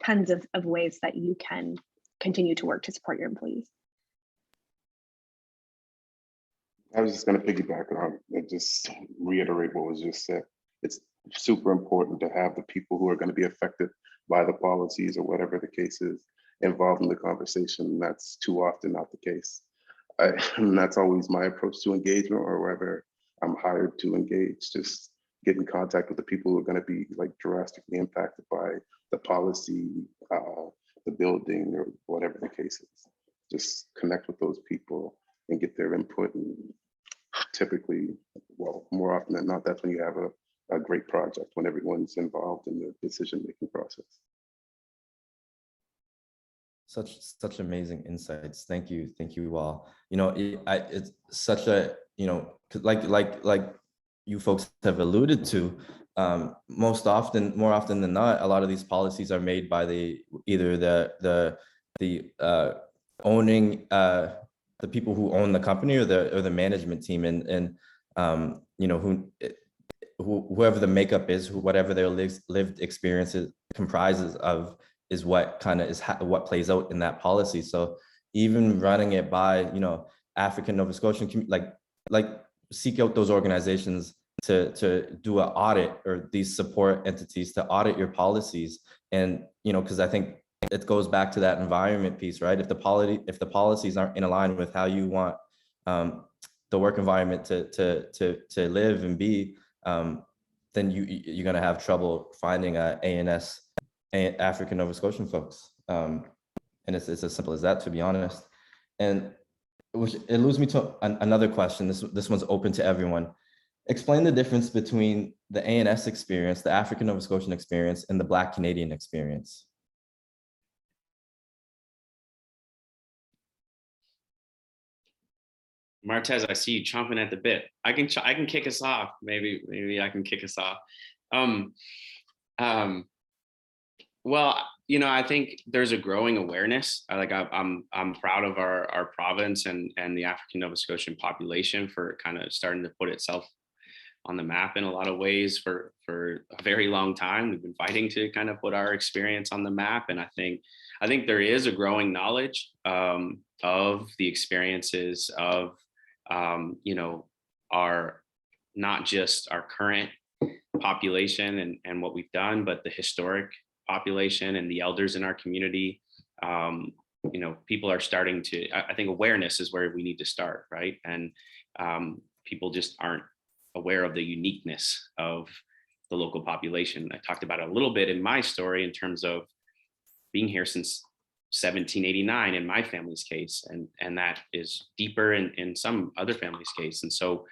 tons of ways that you can continue to work to support your employees. I was just going to piggyback on and just reiterate what was just said. It's super important to have the people who are going to be affected by the policies or whatever the case is involved in the conversation. And that's too often not the case. And that's always my approach to engagement, or whether I'm hired to engage, just get in contact with the people who are going to be like drastically impacted by the policy, the building, or whatever the case is. Just connect with those people and get their input. And typically, well, more often than not, that's when you have a great project, when everyone's involved in the decision-making process. Such amazing insights. Thank you all. You know, it's such a, you know, like you folks have alluded to, more often than not, a lot of these policies are made by either the owning, the people who own the company, or the management team, and you know, whoever the makeup is, whatever their lived experiences comprises of, is what kind of is what plays out in that policy. So even running it by, you know, African Nova Scotian, like seek out those organizations to do an audit, or these support entities to audit your policies. And, you know, because I think it goes back to that environment piece, right? If the policies aren't in line with how you want the work environment to live and be, then you're gonna have trouble finding a ANS, African Nova Scotian folks. And it's as simple as that, to be honest. And it leads me to another question. This one's open to everyone. Explain the difference between the ANS experience, the African Nova Scotian experience, and the Black Canadian experience. Martez, I see you chomping at the bit. I can kick us off. Maybe I can kick us off. Well, you know, I think there's a growing awareness. I'm proud of our province and the African Nova Scotian population for kind of starting to put itself on the map in a lot of ways for a very long time. We've been fighting to kind of put our experience on the map, and I think there is a growing knowledge of the experiences of you know, our, not just our current population and what we've done, but the historic population and the elders in our community. You know, people are starting to, I think awareness is where we need to start, right? And people just aren't aware of the uniqueness of the local population. I talked about it a little bit in my story in terms of being here since 1789 in my family's case, and that is deeper in some other families' case. And so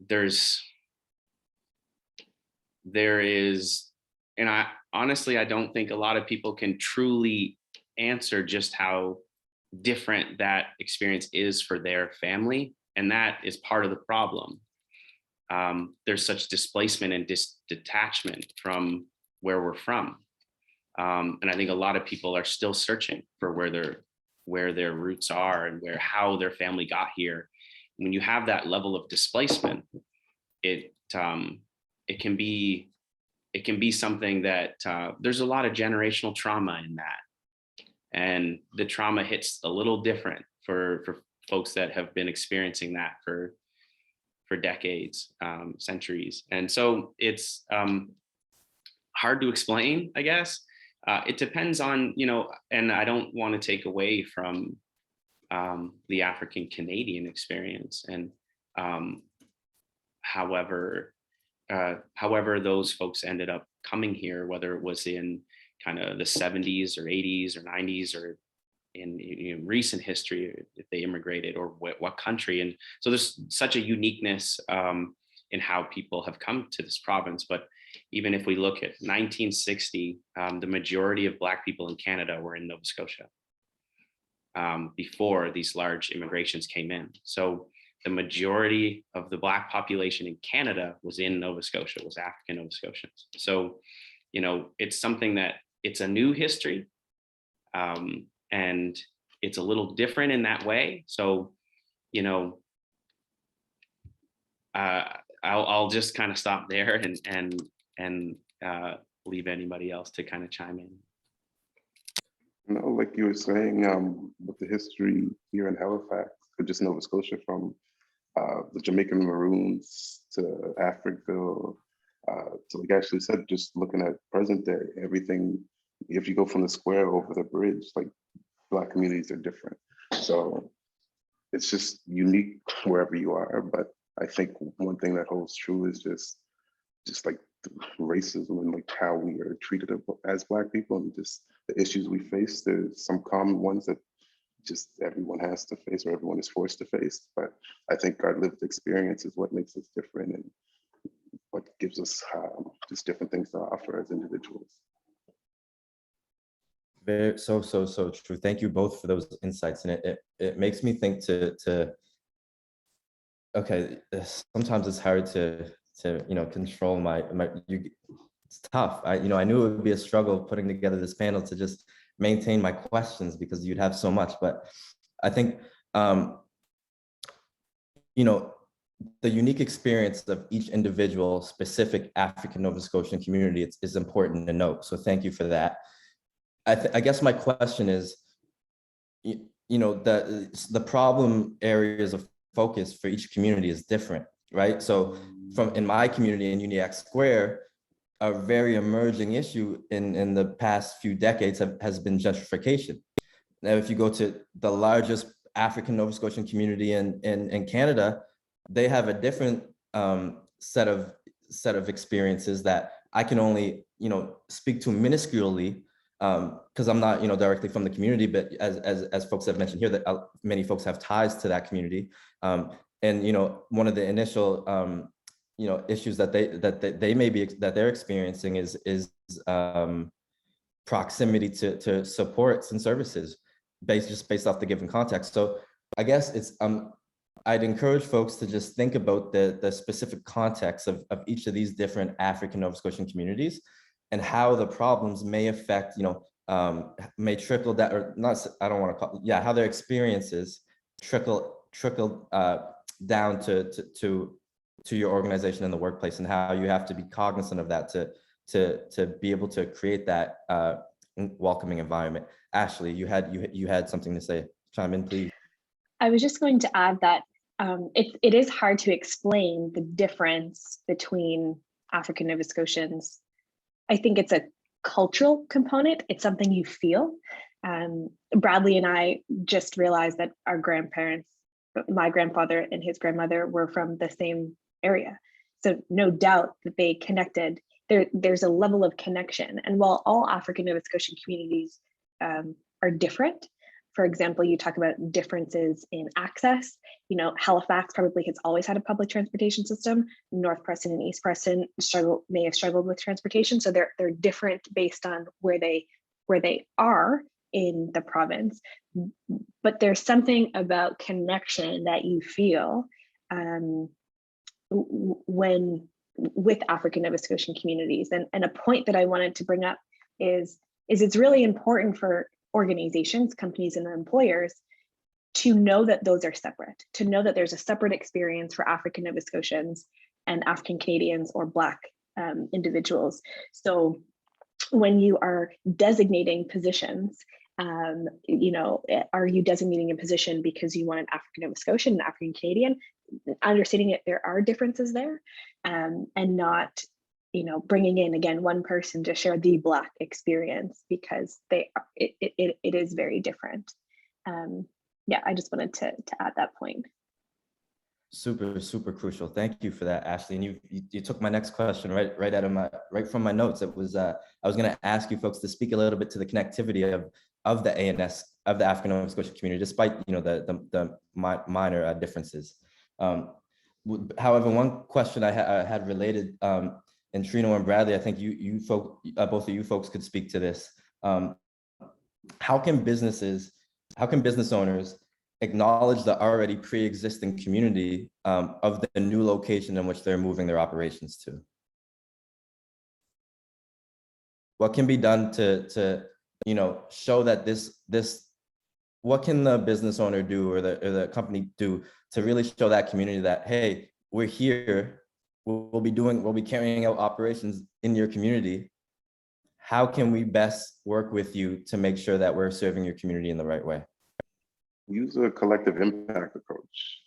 there is, and I honestly, I don't think a lot of people can truly answer just how different that experience is for their family. And that is part of the problem. There's such displacement and detachment from where we're from. And I think a lot of people are still searching for where their roots are and how their family got here. When you have that level of displacement, it can be something that there's a lot of generational trauma in that, and the trauma hits a little different for folks that have been experiencing that for decades, centuries. And so it's hard to explain, I guess. It depends on, and I don't want to take away from the African Canadian experience. And however those folks ended up coming here, whether it was in kind of the 70s or 80s or 90s, or in recent history, if they immigrated, or what country. And so there's such a uniqueness in how people have come to this province. But even if we look at 1960, the majority of Black people in Canada were in Nova Scotia before these large immigrations came in. So the majority of the Black population in Canada was in Nova Scotia, was African Nova Scotians. So, it's something that it's a new history, and it's a little different in that way. So, I'll just kind of stop there and leave anybody else to kind of chime in. Like you were saying, with the history here in Halifax, or just Nova Scotia, from the Jamaican Maroons to Africville, to, like Ashley said, just looking at present day, everything, if you go from the square over the bridge, like Black communities are different. So it's just unique wherever you are. But I think one thing that holds true is just like the racism and like how we are treated as Black people, and just the issues we face. There's some common ones that just everyone has to face, or everyone is forced to face. But I think our lived experience is what makes us different, and what gives us just different things to offer as individuals. Very, so true. Thank you both for those insights. And it makes me think okay, sometimes it's hard to control it's tough. I knew it would be a struggle putting together this panel to just maintain my questions, because you'd have so much. But I think the unique experience of each individual specific African Nova Scotian community is important to note. So thank you for that. I guess my question is, the problem areas of focus for each community is different, right? So in my community in Uniacke Square, a very emerging issue in the past few decades has been gentrification. Now, if you go to the largest African Nova Scotian community in Canada, they have a different set of experiences that I can only speak to minusculely, because I'm not directly from the community, but as folks have mentioned here, that many folks have ties to that community. And one of the initial issues that they're experiencing is proximity to supports and services based off the given context. So I guess it's I'd encourage folks to just think about the specific context of each of these different African Nova Scotian communities, and how the problems may affect, may trickle down, or not, I don't want to call, how their experiences trickle down to your organization in the workplace, and how you have to be cognizant of that to be able to create that welcoming environment. Ashley, you had something to say. Chime in, please. I was just going to add that it is hard to explain the difference between African Nova Scotians. I think it's a cultural component. It's something you feel. Bradley and I just realized that our grandparents, my grandfather and his grandmother, were from the same area. So no doubt that they connected. There's a level of connection. And while all African Nova Scotian communities are different, for example, you talk about differences in access. Halifax probably has always had a public transportation system. North Preston and East Preston may have struggled with transportation. So they're different based on where they are in the province. But there's something about connection that you feel when with African Nova Scotian communities. And a point that I wanted to bring up is it's really important for organizations, companies, and employers to know that those are separate, to know that there's a separate experience for African Nova Scotians and African Canadians or Black individuals. So when you are designating positions, are you designating a position because you want an African Nova Scotian, an African Canadian? understanding that there are differences there, and not, you know, bringing in again one person to share the Black experience, because it is very different. Yeah, I just wanted to add that point. Super crucial. Thank you for that, Ashley. And you took my next question right from my notes. It was I was going to ask you folks to speak a little bit to the connectivity of the ANS, of the African Nova Scotian community, despite, you know, the minor differences. However, one question I had related, and Trino and Bradley, I think both of you folks could speak to this. How can business owners acknowledge the already pre-existing community of the new location in which they're moving their operations to? What can be done to you know, show that what can the business owner do, or the company do, to really show that community that, hey, we're here, we'll be carrying out operations in your community. How can we best work with you to make sure that we're serving your community in the right way? Use a collective impact approach.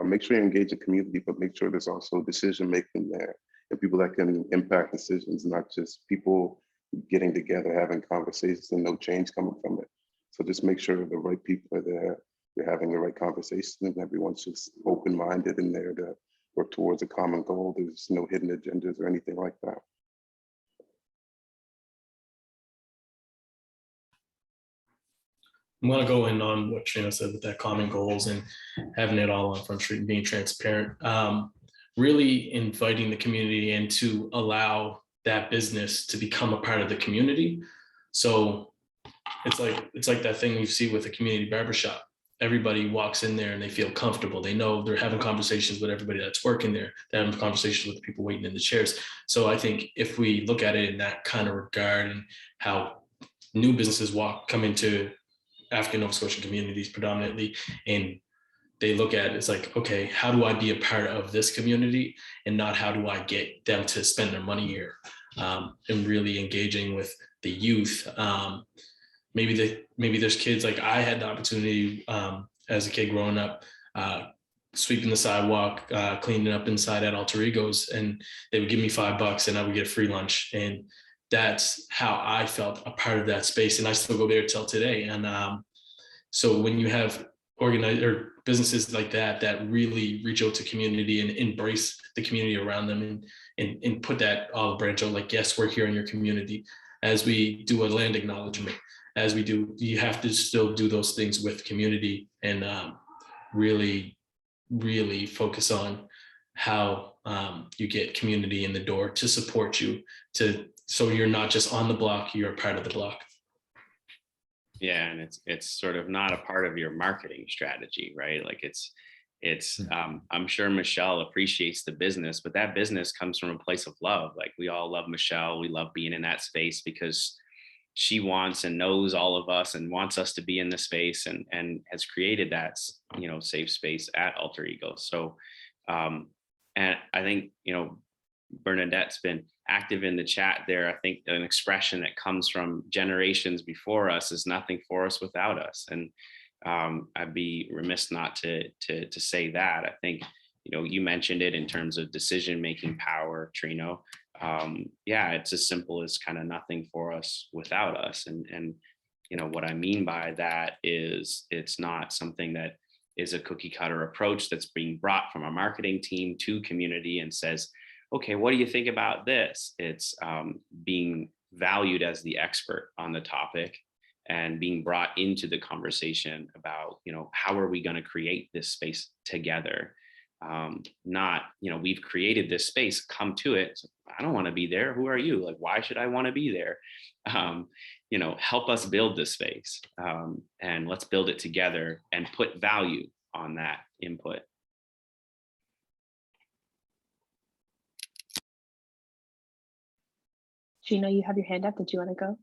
Make sure you engage the community, but make sure there's also decision making there, and people that can impact decisions, not just people getting together, having conversations and no change coming from it. So just make sure the right people are there, you're having the right conversations, and everyone's just open-minded and there to work towards a common goal. There's no hidden agendas or anything like that. I'm going to go in on what Trina said with that common goals and having it all on Front Street and being transparent. Really inviting the community in to allow that business to become a part of the community. So it's like that thing you see with a community barbershop. Everybody walks in there and they feel comfortable. They know they're having conversations with everybody that's working there. They're having conversations with the people waiting in the chairs. So I think if we look at it in that kind of regard, and how new businesses come into African Nova Scotian communities predominantly, and they look at it, it's like, okay, how do I be a part of this community, and not how do I get them to spend their money here, and really engaging with the youth. Maybe there's kids, like I had the opportunity as a kid growing up, sweeping the sidewalk, cleaning up inside at Alter Egos, and they would give me $5 and I would get free lunch. And that's how I felt a part of that space. And I still go there till today. And so when you have organized or businesses like that really reach out to community and embrace the community around them, and put that olive branch out, like, yes, we're here in your community. As we do a land acknowledgement, as we do, you have to still do those things with community, and really focus on how you get community in the door to support you, so you're not just on the block, you're a part of the block. Yeah, and it's sort of not a part of your marketing strategy, right? Like it's I'm sure Michelle appreciates the business, but that business comes from a place of love. Like, we all love Michelle. We love being in that space because she wants and knows all of us and wants us to be in the space, and has created that, you know, safe space at Alter Ego. So, and I think, you know, Bernadette's been active in the chat there. I think an expression that comes from generations before us is nothing for us without us. And I'd be remiss not to say that. I think, you know, you mentioned it in terms of decision-making power, Trino. Yeah, it's as simple as kind of nothing for us without us. And you know, what I mean by that is it's not something that is a cookie cutter approach that's being brought from a marketing team to community and says, okay, what do you think about this? It's being valued as the expert on the topic and being brought into the conversation about, you know, how are we going to create this space together? Not, you know, we've created this space, come to it. So, I don't want to be there. Who are you? Like, why should I want to be there? You know, help us build this space, and let's build it together and put value on that input. Gina, you have your hand up. Did you want to go?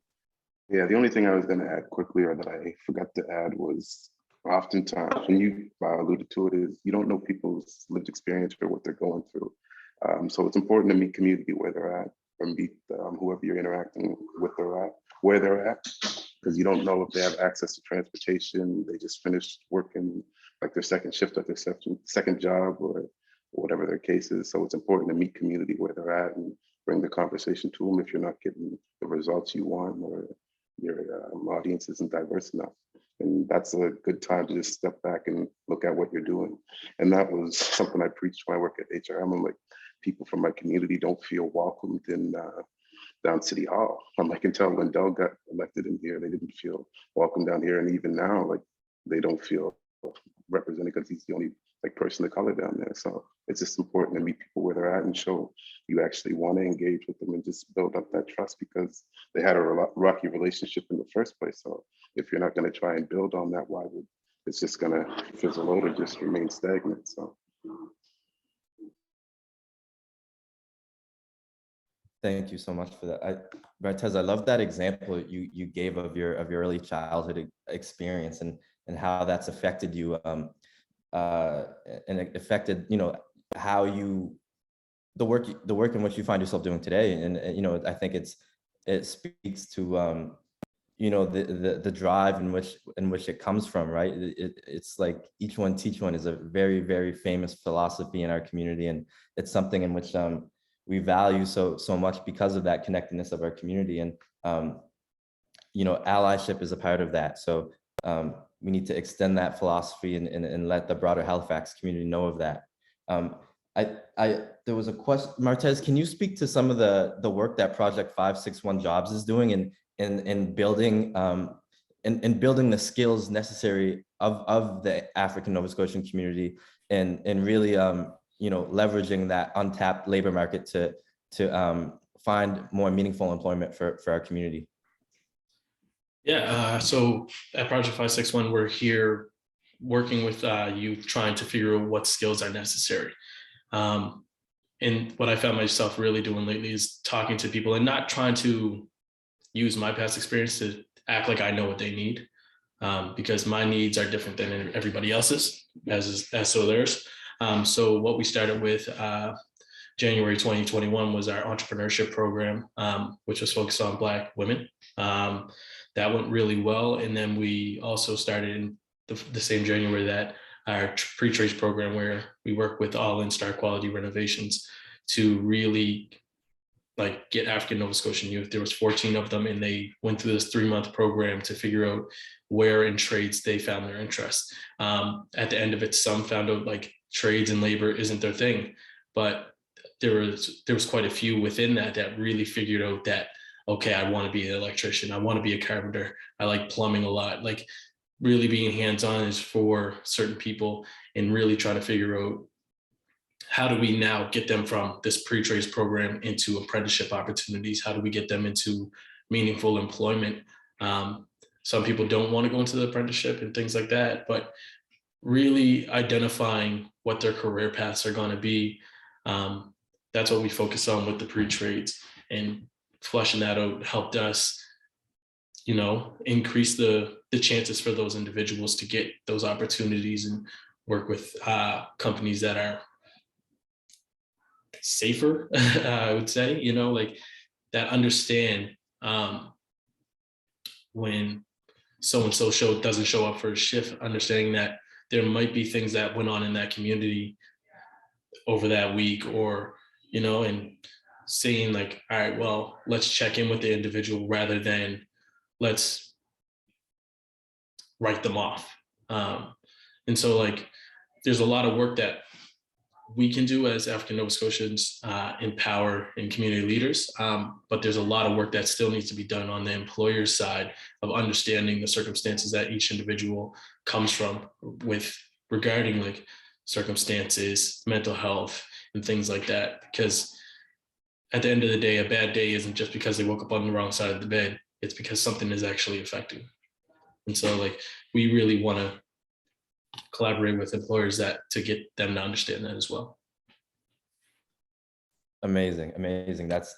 Yeah, the only thing I was going to add quickly, or that I forgot to add, was oftentimes, when you alluded to it, is you don't know people's lived experience or what they're going through. So it's important to meet community where they're at, or meet whoever you're interacting with where they're at, because you don't know if they have access to transportation, they just finished working like their second shift at their second job or whatever their case is. So it's important to meet community where they're at and bring the conversation to them if you're not getting the results you want or your audience isn't diverse enough. And that's a good time to just step back and look at what you're doing. And that was something I preached when I work at HRM. I'm like, people from my community don't feel welcomed in down City Hall. I'm like, until Lindell got elected in here, they didn't feel welcome down here. And even now, like, they don't feel represented because he's the only like person of color down there. So it's just important to meet people where they're at and show you actually want to engage with them and just build up that trust, because they had a rocky relationship in the first place. So if you're not going to try and build on that, why would it's just going to fizzle out or just remain stagnant? So. Thank you so much for that. Bartez, I love that example you gave of your early childhood experience and how that's affected you, and it affected, you know, how you the work in which you find yourself doing today. And you know, I think it speaks to you know, the drive in which it comes from, right? It's like each one teach one is a very, very famous philosophy in our community, and it's something in which we value so much because of that connectedness of our community. And you know, allyship is a part of that. So we need to extend that philosophy and let the broader Halifax community know of that. There was a question, Martez, can you speak to some of the work that Project 561 Jobs is doing in building building the skills necessary of the African Nova Scotian community and really you know, leveraging that untapped labor market to find more meaningful employment for our community? Yeah, so at Project 561, we're here working with youth, trying to figure out what skills are necessary. And what I found myself really doing lately is talking to people and not trying to use my past experience to act like I know what they need, because my needs are different than everybody else's, as so theirs. So what we started with January 2021 was our entrepreneurship program, which was focused on Black women. That went really well. And then we also started in the same January that our pre-trades program, where we work with all in-star quality renovations to really like get African Nova Scotian youth. There was 14 of them, and they went through this 3-month program to figure out where in trades they found their interest. At the end of it, some found out like trades and labor isn't their thing, but there was quite a few within that really figured out that, okay, I want to be an electrician, I want to be a carpenter, I like plumbing a lot. Like really being hands-on is for certain people, and really try to figure out how do we now get them from this pre-trades program into apprenticeship opportunities? How do we get them into meaningful employment? Some people don't want to go into the apprenticeship and things like that, but really identifying what their career paths are going to be. That's what we focus on with the pre-trades, and fleshing that out helped us, you know, increase the chances for those individuals to get those opportunities and work with companies that are safer, I would say, you know, like that understand when so-and-so doesn't show up for a shift, understanding that there might be things that went on in that community over that week, or, you know, and saying like, all right, well, let's check in with the individual rather than let's write them off. And so like, there's a lot of work that we can do as African Nova Scotians, empower and community leaders, but there's a lot of work that still needs to be done on the employer's side of understanding the circumstances that each individual comes from with regarding like circumstances, mental health, and things like that. Because at the end of the day, a bad day isn't just because they woke up on the wrong side of the bed, it's because something is actually affecting. And so like, we really want to collaborate with employers to get them to understand that as well. Amazing. That's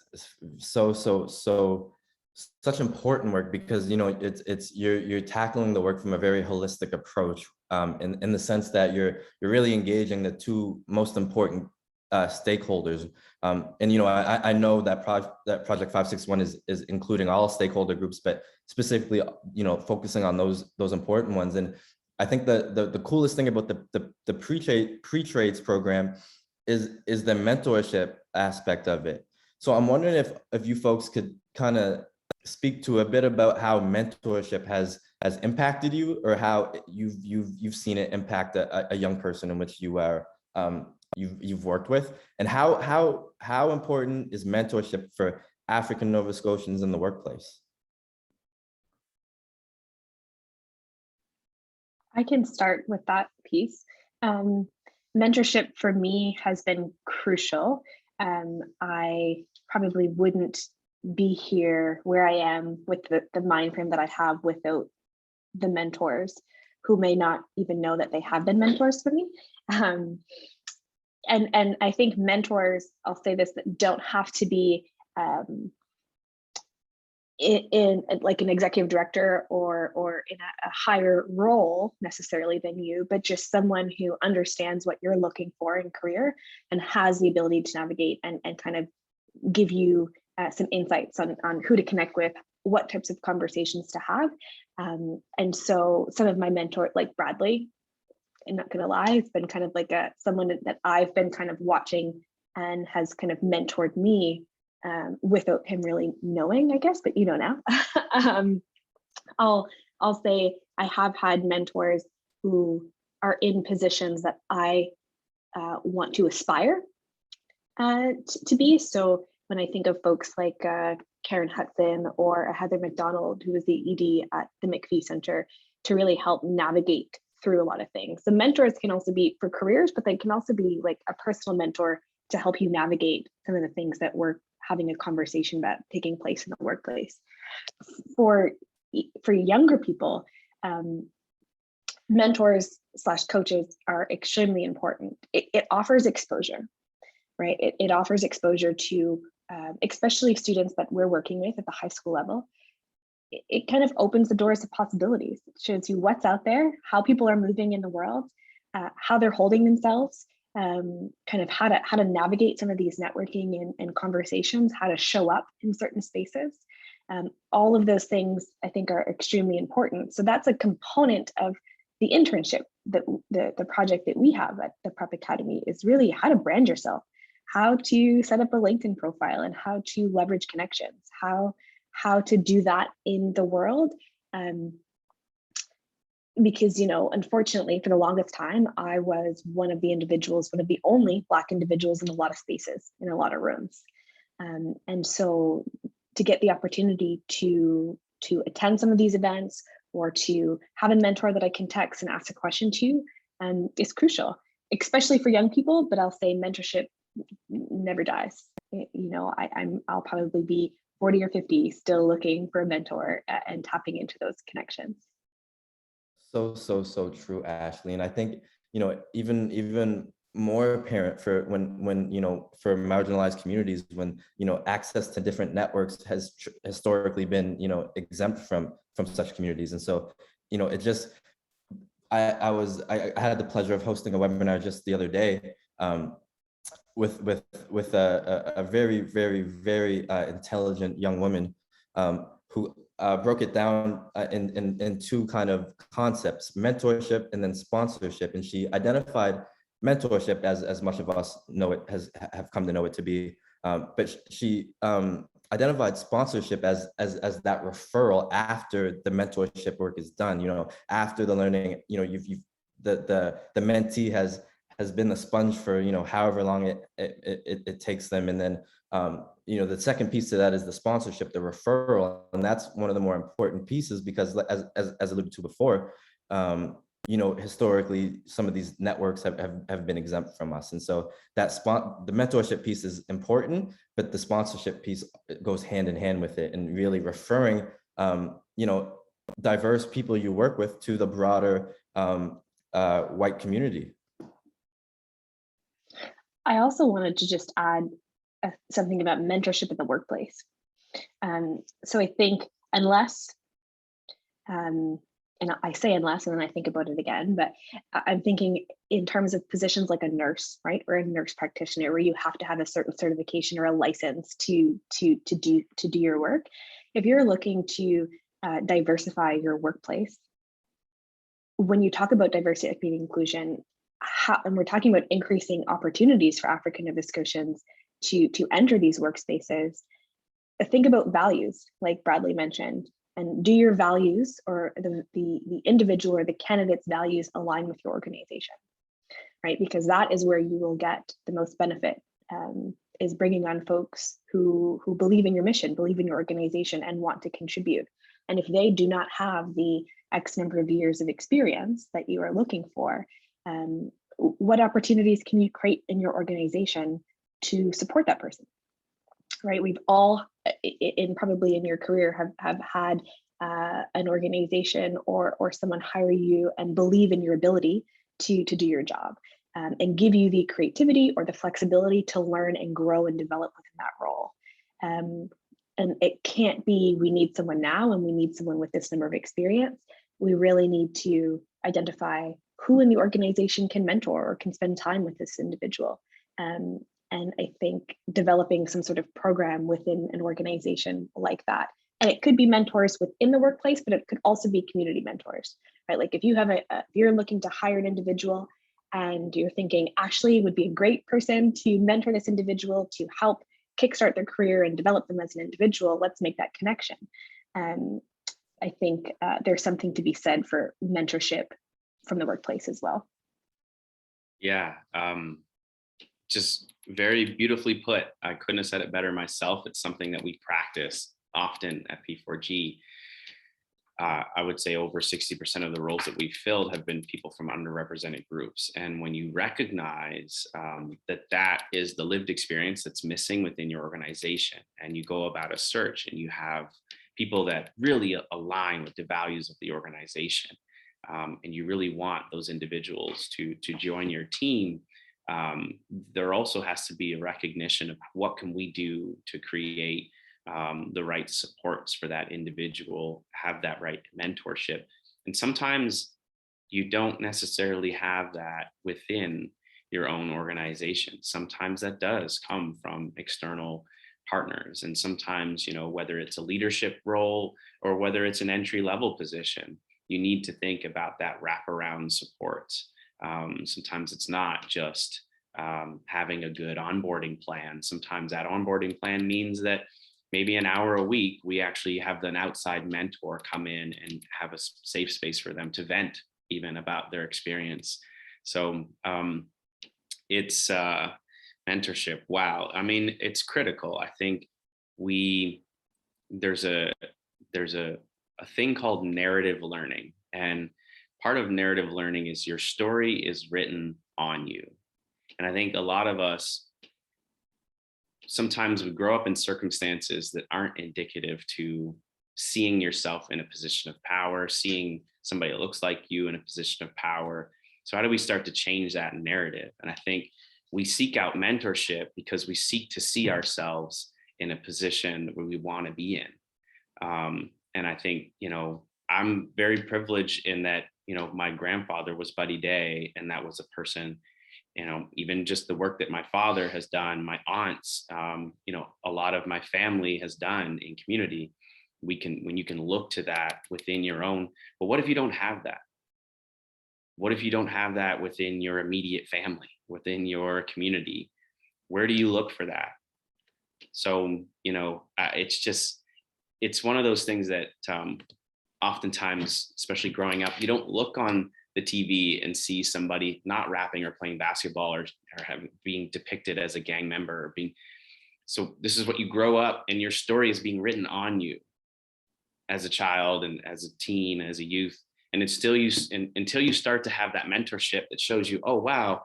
such important work, because, you know, it's you're tackling the work from a very holistic approach, in the sense that you're really engaging the two most important stakeholders. And, you know, I know that Project 561 is including all stakeholder groups, but specifically, you know, focusing on those important ones. And I think the coolest thing about the pre-trades program is the mentorship aspect of it. So I'm wondering if you folks could kind of speak to a bit about how mentorship has impacted you, or how you've seen it impact a young person in which you are you've worked with, and how important is mentorship for African Nova Scotians in the workplace? I can start with that piece. Mentorship for me has been crucial. I probably wouldn't be here where I am with the mind frame that I have without the mentors who may not even know that they have been mentors for me. And I think mentors, I'll say this, that don't have to be in like an executive director or in a higher role necessarily than you, but just someone who understands what you're looking for in career and has the ability to navigate and kind of give you some insights on who to connect with, what types of conversations to have. And so some of my mentors, like Bradley, I'm not gonna lie, it's been kind of like someone that I've been kind of watching and has kind of mentored me without him really knowing, I guess, but you know now. I'll say I have had mentors who are in positions that I want to aspire to be. So when I think of folks like Karen Hudson or Heather McDonald, who was the ED at the McPhee Center, to really help navigate through a lot of things. The mentors can also be for careers, but they can also be like a personal mentor to help you navigate some of the things that we're having a conversation about taking place in the workplace. For younger people, mentors / coaches are extremely important. It offers exposure, right? It offers exposure to especially students that we're working with at the high school level. It kind of opens the doors to possibilities. It shows you what's out there, how people are moving in the world, how they're holding themselves, kind of how to navigate some of these networking and conversations, how to show up in certain spaces. All of those things I think are extremely important. So that's a component of the internship, that the project that we have at the Prep Academy is really how to brand yourself, how to set up a LinkedIn profile, and how to leverage connections, how to do that in the world. Because, you know, unfortunately, for the longest time, I was one of the only Black individuals in a lot of spaces, in a lot of rooms. And so to get the opportunity to attend some of these events, or to have a mentor that I can text and ask a question to, is crucial, especially for young people. But I'll say mentorship never dies. You know, I'll probably be 40 or 50 still looking for a mentor and tapping into those connections. So true, Ashley. And I think, you know, even more apparent for when you know, for marginalized communities, when, you know, access to different networks has historically been, you know, exempt from such communities. And so, you know, it just, I had the pleasure of hosting a webinar just the other day with a very intelligent young woman who broke it down in two kind of concepts: mentorship and then sponsorship. And she identified mentorship as much of us know it, have come to know it to be, but she identified sponsorship as that referral after the mentorship work is done. You know, after the learning, you know, the mentee has been the sponge for, you know, however long it takes them. And then, you know, the second piece to that is the sponsorship, the referral. And that's one of the more important pieces, because as alluded to before, you know, historically, some of these networks have been exempt from us. And so the mentorship piece is important, but the sponsorship piece goes hand in hand with it, and really referring, you know, diverse people you work with to the broader white community. I also wanted to just add something about mentorship in the workplace. So I think unless, and I say unless, and then I think about it again, but I'm thinking in terms of positions like a nurse, right, or a nurse practitioner, where you have to have a certain certification or a license to do your work. If you're looking to diversify your workplace, when you talk about diversity, equity, and inclusion, and we're talking about increasing opportunities for African Nova Scotians to enter these workspaces, think about values, like Bradley mentioned, and do your values or the individual or the candidate's values align with your organization, right? Because that is where you will get the most benefit, is bringing on folks who believe in your mission, believe in your organization, and want to contribute. And if they do not have the X number of years of experience that you are looking for, what opportunities can you create in your organization to support that person? Right, we've all, probably in your career, have had an organization or someone hire you and believe in your ability to do your job, and give you the creativity or the flexibility to learn and grow and develop within that role. And it can't be, we need someone now and we need someone with this number of experience. We really need to identify who in the organization can mentor or can spend time with this individual. And I think developing some sort of program within an organization like that, and it could be mentors within the workplace, but it could also be community mentors, right? Like if you have if you're looking to hire an individual and you're thinking Ashley would be a great person to mentor this individual to help kickstart their career and develop them as an individual, let's make that connection. I think there's something to be said for mentorship from the workplace as well. Yeah, just very beautifully put. I couldn't have said it better myself. It's something that we practice often at P4G. I would say over 60% of the roles that we've filled have been people from underrepresented groups. And when you recognize that is the lived experience that's missing within your organization, and you go about a search and you have people that really align with the values of the organization, and you really want those individuals to join your team, there also has to be a recognition of what can we do to create the right supports for that individual, have that right mentorship. And sometimes you don't necessarily have that within your own organization. Sometimes that does come from external partners. And sometimes, whether it's a leadership role or whether it's an entry-level position, you need to think about that wraparound support. Sometimes it's not just having a good onboarding plan. Sometimes that onboarding plan means that maybe an hour a week, we actually have an outside mentor come in and have a safe space for them to vent even about their experience. So it's mentorship. Wow. I mean, it's critical. I think there's a thing called narrative learning. And part of narrative learning is your story is written on you. And I think a lot of us, sometimes we grow up in circumstances that aren't indicative to seeing yourself in a position of power, seeing somebody that looks like you in a position of power. So how do we start to change that narrative? And I think we seek out mentorship because we seek to see ourselves in a position where we want to be in. And I think, I'm very privileged in that, my grandfather was Buddy Daye, and that was a person, even just the work that my father has done, my aunts, a lot of my family has done in community. When you can look to that within your own, but what if you don't have that? What if you don't have that within your immediate family, within your community? Where do you look for that? So, it's one of those things that oftentimes, especially growing up, you don't look on the TV and see somebody not rapping or playing basketball or being depicted as a gang member so this is what you grow up, and your story is being written on you as a child and as a teen, as a youth. And it's still until you start to have that mentorship that shows you, oh, wow,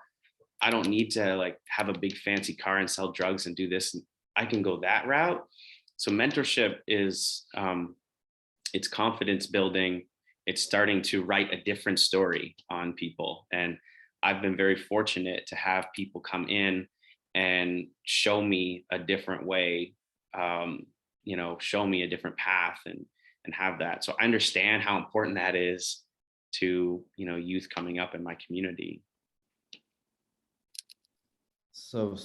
I don't need to have a big fancy car and sell drugs and do this. I can go that route. So mentorship is, it's confidence building. It's starting to write a different story on people. And I've been very fortunate to have people come in and show me a different way, show me a different path and have that. So I understand how important that is to, youth coming up in my community. So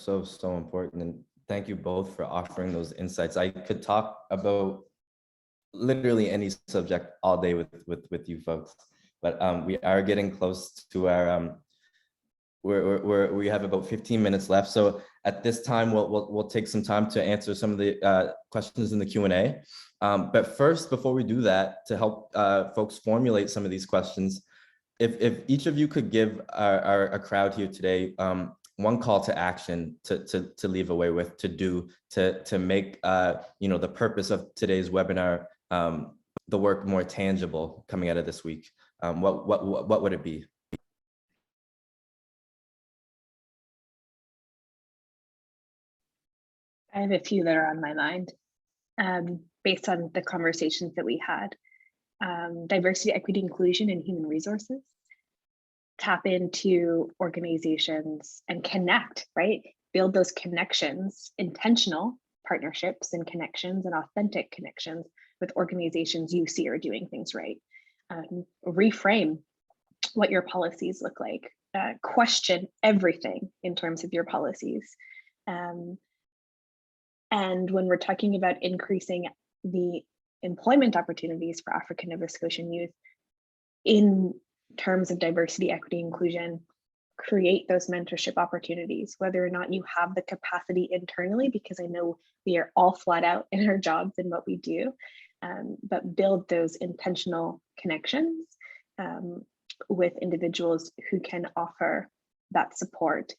important. And thank you both for offering those insights. I could talk about literally any subject all day with you folks, but we are getting close to our, we have about 15 minutes left. So at this time, we'll take some time to answer some of the questions in the Q&A. But first, before we do that, to help folks formulate some of these questions, if each of you could give our crowd here today one call to action to leave away with, to make the purpose of today's webinar, the work more tangible coming out of this week, what would it be? I have a few that are on my mind based on the conversations that we had. Diversity, equity, inclusion, and human resources. Tap into organizations and connect, right? Build those connections, intentional partnerships and connections and authentic connections with organizations you see are doing things right. Reframe what your policies look like. Question everything in terms of your policies. And when we're talking about increasing the employment opportunities for African Nova Scotian youth in terms of diversity, equity, inclusion, create those mentorship opportunities, whether or not you have the capacity internally, because I know we are all flat out in our jobs and what we do, but build those intentional connections with individuals who can offer that support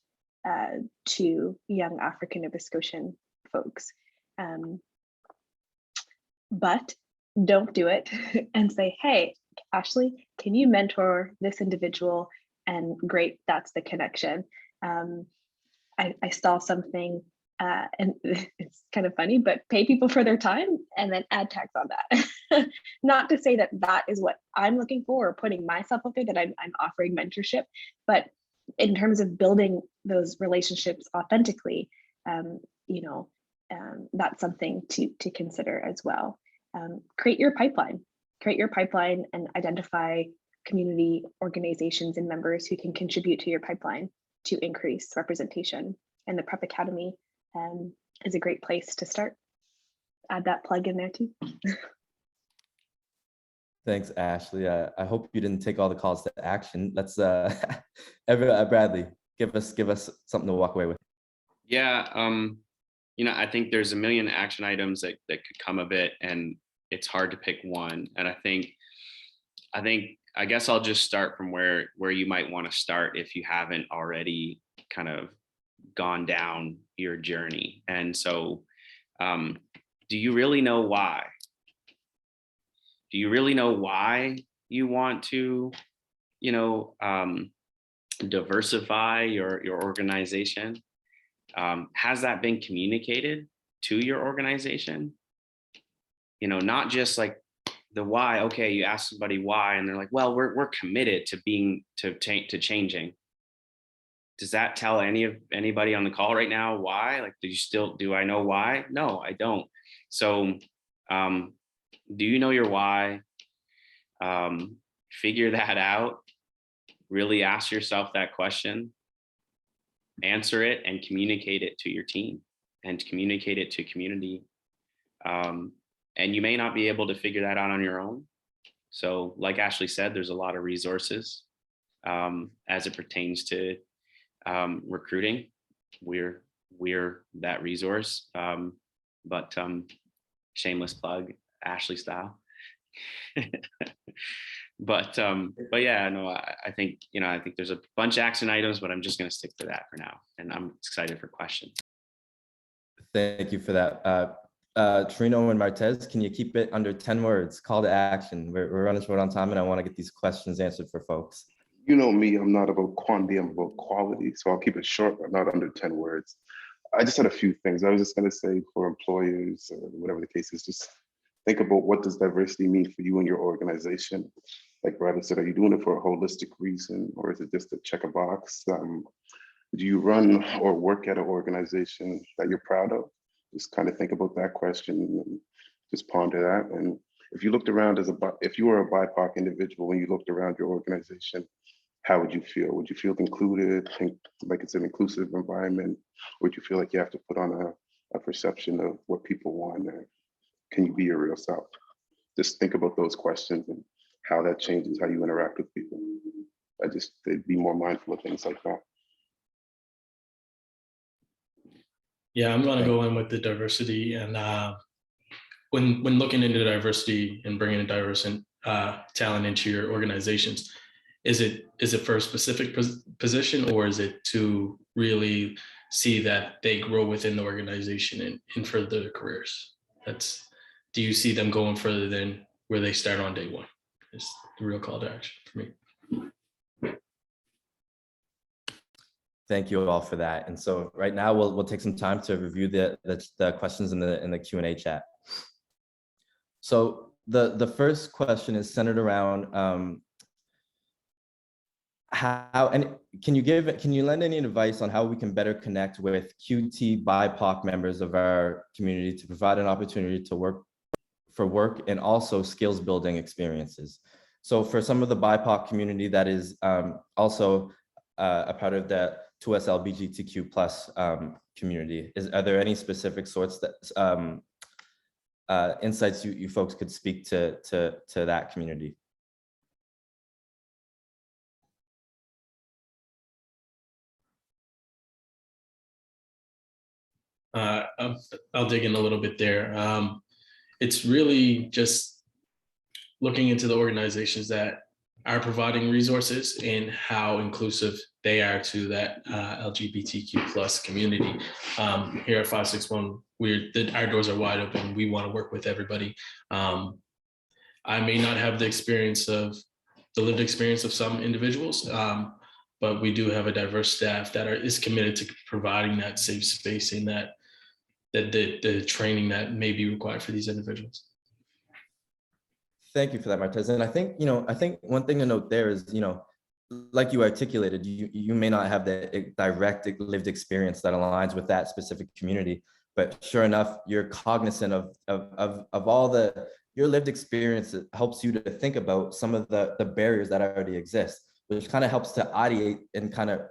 to young African Nova Scotian folks. But don't do it and say, hey, Ashley, can you mentor this individual? And great, that's the connection. I saw something and it's kind of funny, but pay people for their time and then add tax on that. Not to say that that is what I'm looking for or putting myself up there, that I'm offering mentorship, but in terms of building those relationships authentically, that's something to consider as well. Create your pipeline and identify community organizations and members who can contribute to your pipeline to increase representation. And the Prep Academy is a great place to start. Add that plug in there too. Thanks, Ashley. I hope you didn't take all the calls to action. Let's, Bradley, give us something to walk away with. Yeah, I think there's a million action items that could come of it, and it's hard to pick one. And I guess I'll just start from where you might want to start if you haven't already kind of gone down your journey. And so, do you really know why? Do you really know why you want to, diversify your organization? Has that been communicated to your organization? Not just like the why. Okay, you ask somebody why, and they're like, "Well, we're committed to changing." Does that tell anybody on the call right now why? Like, do I know why? No, I don't. So, do you know your why? Figure that out. Really ask yourself that question. Answer it and communicate it to your team and communicate it to community. And you may not be able to figure that out on your own. So like Ashley said, there's a lot of resources as it pertains to recruiting. We're that resource, but shameless plug, Ashley style. But yeah, no, I think there's a bunch of action items, but I'm just going to stick to that for now. And I'm excited for questions. Thank you for that. Trino and Martez, can you keep it under 10 words? Call to action. We're running short on time and I want to get these questions answered for folks. You know me, I'm not about quantity, I'm about quality. So I'll keep it short, but not under 10 words. I just had a few things. I was just going to say for employers, whatever the case is, just think about what does diversity mean for you and your organization. Like Bradley said, are you doing it for a holistic reason, or is it just to check a box? Do you run or work at an organization that you're proud of? Just kind of think about that question and just ponder that. And if you looked around if you were a BIPOC individual and you looked around your organization, how would you feel? Would you feel included, think like it's an inclusive environment? Or would you feel like you have to put on a perception of what people want? Can you be your real self? Just think about those questions and how that changes how you interact with they'd be more mindful of things like that. Yeah, I'm going to go in with the diversity, and when looking into diversity and bringing a diverse talent into your organizations, is it for a specific position, or is it to really see that they grow within the organization and further their careers? Do you see them going further than where they start on day one? Is the real call to action for me. Thank you all for that. And so right now we'll take some time to review the questions in the Q&A chat. So the first question is centered around how, and can you lend any advice on how we can better connect with QT BIPOC members of our community to provide an opportunity to work and also skills building experiences? So for some of the BIPOC community that is also a part of the 2SL LGBTQ plus community, are there any specific sorts that insights you folks could speak to that community? I'll dig in a little bit there. It's really just looking into the organizations that are providing resources and how inclusive they are to that LGBTQ plus community. Here at 561, our doors are wide open. We want to work with everybody. I may not have the lived experience of some individuals, but we do have a diverse staff that is committed to providing that safe space and that the training that may be required for these individuals. Thank you for that, Martez. And I think one thing to note there is, like you articulated, you may not have the direct lived experience that aligns with that specific community, but sure enough, you're cognizant of all your lived experience. It helps you to think about some of the barriers that already exist, which kind of helps to ideate and kind of,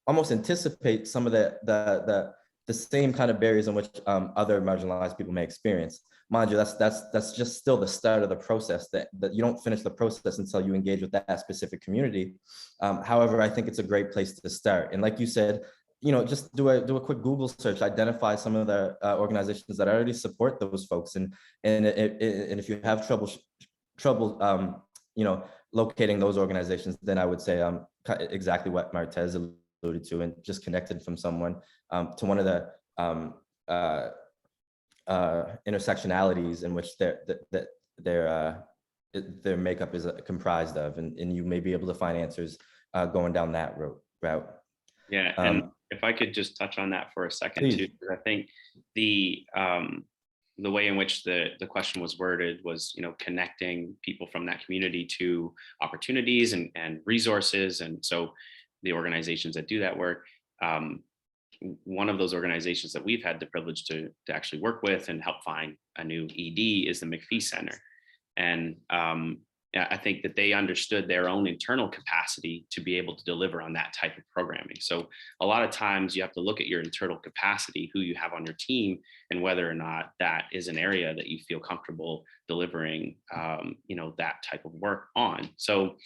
almost anticipate some of the same kind of barriers in which other marginalized people may experience. Mind you, that's just still the start of the process, that you don't finish the process until you engage with that specific community. However, I think it's a great place to start. And like you said, just do a quick Google search, identify some of the organizations that already support those folks. And if you have trouble, locating those organizations, then I would say exactly what Martez alluded to, and just connected from someone to one of the intersectionalities in which their makeup is comprised of, and you may be able to find answers going down that route. Yeah, and if I could just touch on that for a second, please. Too, because I think the way in which the question was worded was, connecting people from that community to opportunities and resources, and so the organizations that do that work. One of those organizations that we've had the privilege to actually work with and help find a new ED is the McPhee Center. And I think that they understood their own internal capacity to be able to deliver on that type of programming. So a lot of times you have to look at your internal capacity, who you have on your team, and whether or not that is an area that you feel comfortable delivering, that type of work on. So,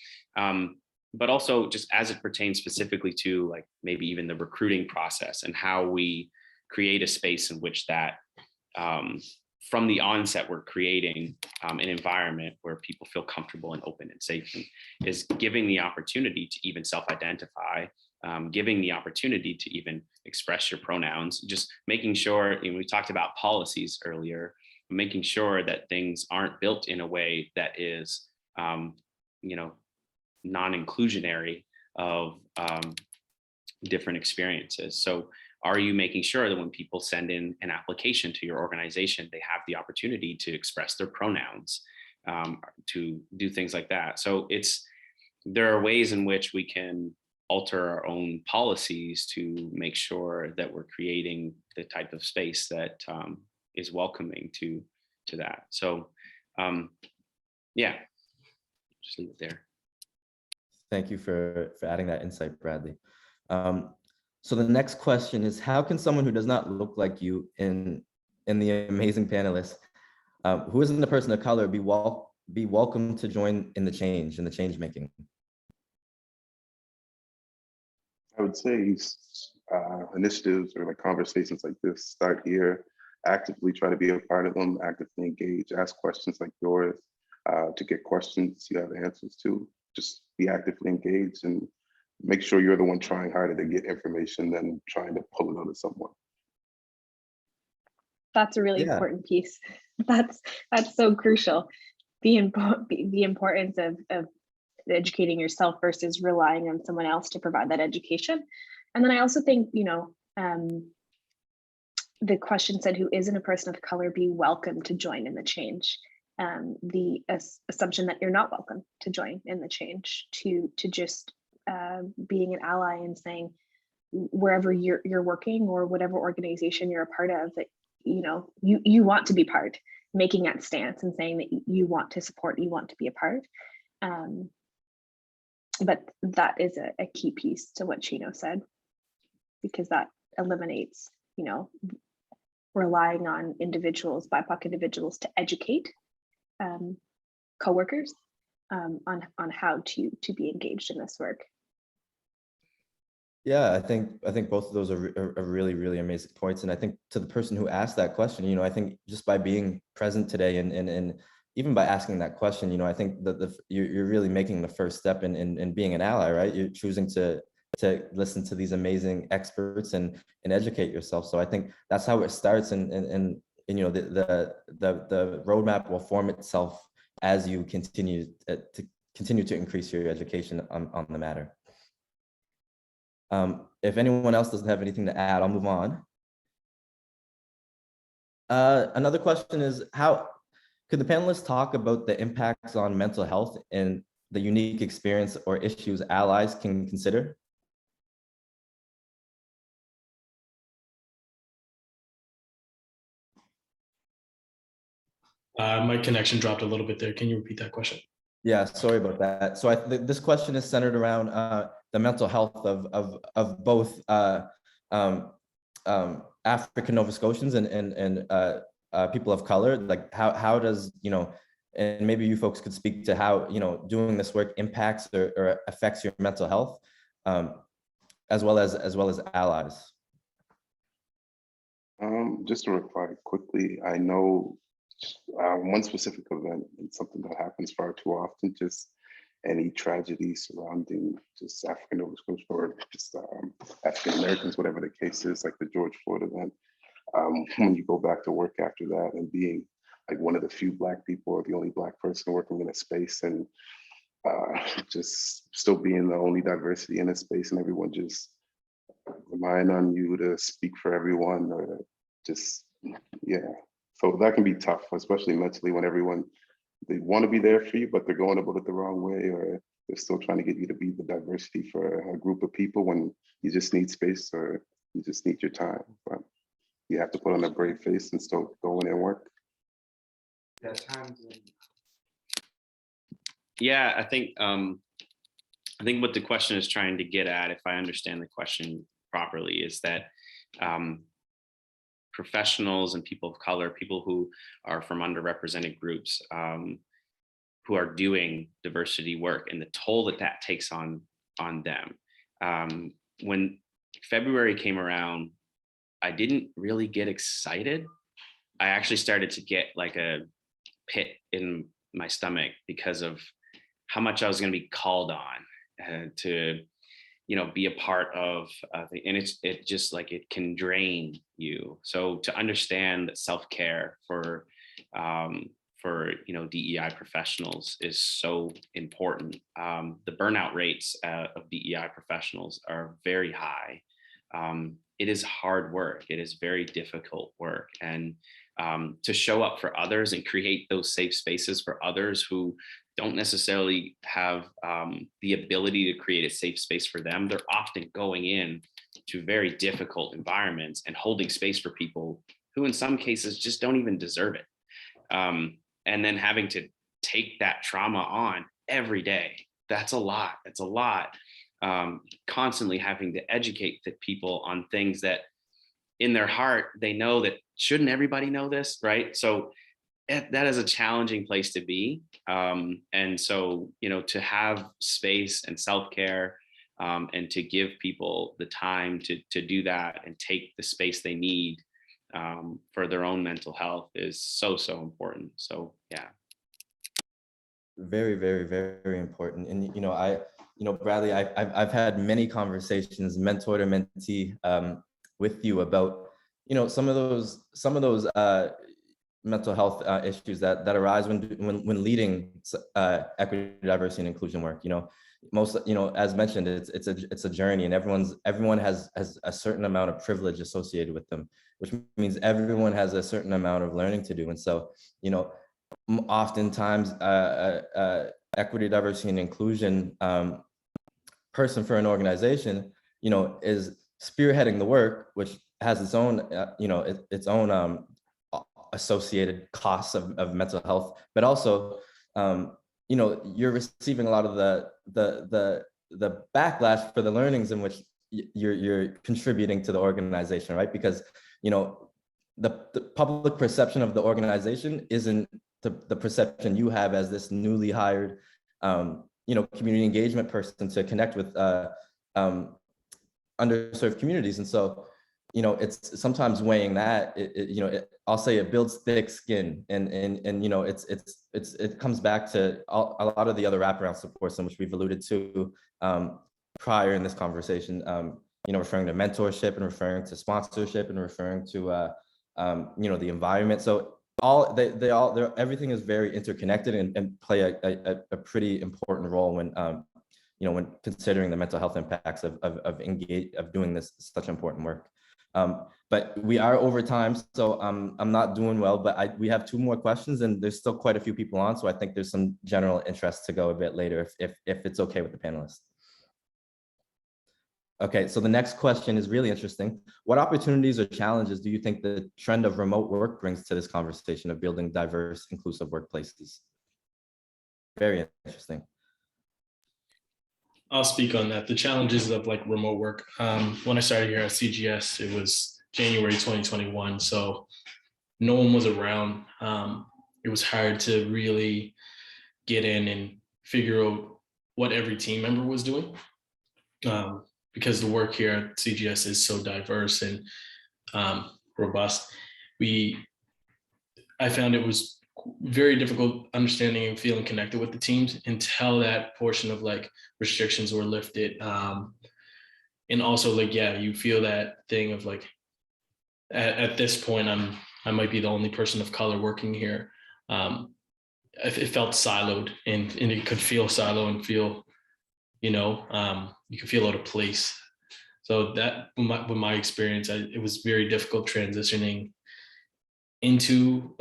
but also just as it pertains specifically to like maybe even the recruiting process and how we create a space in which that from the onset, we're creating an environment where people feel comfortable and open and safe, and is giving the opportunity to even self-identify, giving the opportunity to even express your pronouns, just making sure, we talked about policies earlier, making sure that things aren't built in a way that is, non-inclusionary of different experiences. So are you making sure that when people send in an application to your organization, they have the opportunity to express their pronouns, to do things like that? So there are ways in which we can alter our own policies to make sure that we're creating the type of space that is welcoming to that. So yeah, just leave it there. Thank you for adding that insight, Bradley. So the next question is, how can someone who does not look like you in the amazing panelists, who isn't a person of color, be welcome to join in the change making? I would say initiatives or like conversations like this start here. Actively try to be a part of them, actively engage, ask questions like yours, to get questions you have answers to. Just be actively engaged and make sure you're the one trying harder to get information than trying to pull it out of someone. That's a really Yeah. important piece. That's so crucial. The importance of educating yourself versus relying on someone else to provide that education. And then I also think, the question said, who isn't a person of color be welcome to join in the change? The assumption that you're not welcome to join in the change, to just being an ally and saying, wherever you're working or whatever organization you're a part of, that you want to be part, making that stance and saying that you want to support, you want to be a part. But that is a key piece to what Chino said, because that eliminates, relying on individuals, BIPOC individuals, to educate coworkers on how to be engaged in this work. Yeah, I think both of those are really, really amazing points. And I think to the person who asked that question, I think just by being present today and even by asking that question, I think that you're really making the first step in being an ally, right? You're choosing to listen to these amazing experts and educate yourself. So I think that's how it starts, and the roadmap will form itself as you continue to increase your education on the matter. If anyone else doesn't have anything to add, I'll move on. Another question is, how could the panelists talk about the impacts on mental health and the unique experience or issues allies can consider? My connection dropped a little bit there. Can you repeat that question? Yeah, sorry about that. So this question is centered around the mental health of both African Nova Scotians and people of color. Like how does, and maybe you folks could speak to how, doing this work impacts or affects your mental health, as well as allies. Just to reply quickly, I know one specific event and something that happens far too often, just any tragedy surrounding just African Nova Scotia or just African Americans, whatever the case is, like the George Floyd event. When you go back to work after that and being like one of the few Black people or the only Black person working in a space, and just still being the only diversity in a space, and everyone just relying on you to speak for everyone, or just, yeah. So that can be tough, especially mentally, when they want to be there for you, but they're going about it the wrong way, or they're still trying to get you to be the diversity for a group of people when you just need space or you just need your time. But you have to put on a brave face and still go in and work. Yeah, I think what the question is trying to get at, if I understand the question properly, is that professionals and people of color, people who are from underrepresented groups, who are doing diversity work, and the toll that takes on them. When February came around, I didn't really get excited. I actually started to get like a pit in my stomach because of how much I was going to be called on to be a part of, and it just like, it can drain you. So to understand that self-care for DEI professionals is so important. The burnout rates of DEI professionals are very high. It is hard work. It is very difficult work. And to show up for others and create those safe spaces for others who don't necessarily have the ability to create a safe space for them, they're often going in to very difficult environments and holding space for people who in some cases just don't even deserve it. And then having to take that trauma on every day, that's a lot. It's a lot. Constantly having to educate the people on things that in their heart, they know that shouldn't everybody know this, right? So that is a challenging place to be. And so, to have space and self-care and to give people the time to do that and take the space they need for their own mental health is so important. So yeah. Very, very, very important. And Bradley, I've had many conversations, mentor to mentee, with you about some of those mental health issues that arise when leading equity, diversity, and inclusion work. Most, as mentioned, it's a journey, and everyone has a certain amount of privilege associated with them, which means everyone has a certain amount of learning to do. And so, oftentimes equity, diversity, and inclusion person for an organization, is spearheading the work, which has its own, its own associated costs of mental health, but also, you're receiving a lot of the backlash for the learnings in which you're contributing to the organization, right? Because, the public perception of the organization isn't the perception you have as this newly hired, community engagement person to connect with underserved communities. And so, it's sometimes weighing that, I'll say it builds thick skin, and it comes back to a lot of the other wraparound supports in which we've alluded to prior in this conversation, referring to mentorship and referring to sponsorship and referring to, the environment. So everything is very interconnected and play a pretty important role when, when considering the mental health impacts of doing this such important work. But we are over time, so I'm not doing well, but we have 2 more questions, and there's still quite a few people on, so I think there's some general interest to go a bit later if it's okay with the panelists. Okay, so the next question is really interesting. What opportunities or challenges do you think the trend of remote work brings to this conversation of building diverse, inclusive workplaces? Very interesting. I'll speak on that. The challenges of remote work. When I started here at CGS, it was January 2021. So no one was around. It was hard to really get in and figure out what every team member was doing. Because the work here at CGS is so diverse and robust. I found it was very difficult understanding and feeling connected with the teams until that portion of restrictions were lifted. And also you feel that thing of at this point, I might be the only person of color working here. It felt siloed and it could feel siloed and feel, you can feel out of place. So that, with my experience, it was very difficult transitioning into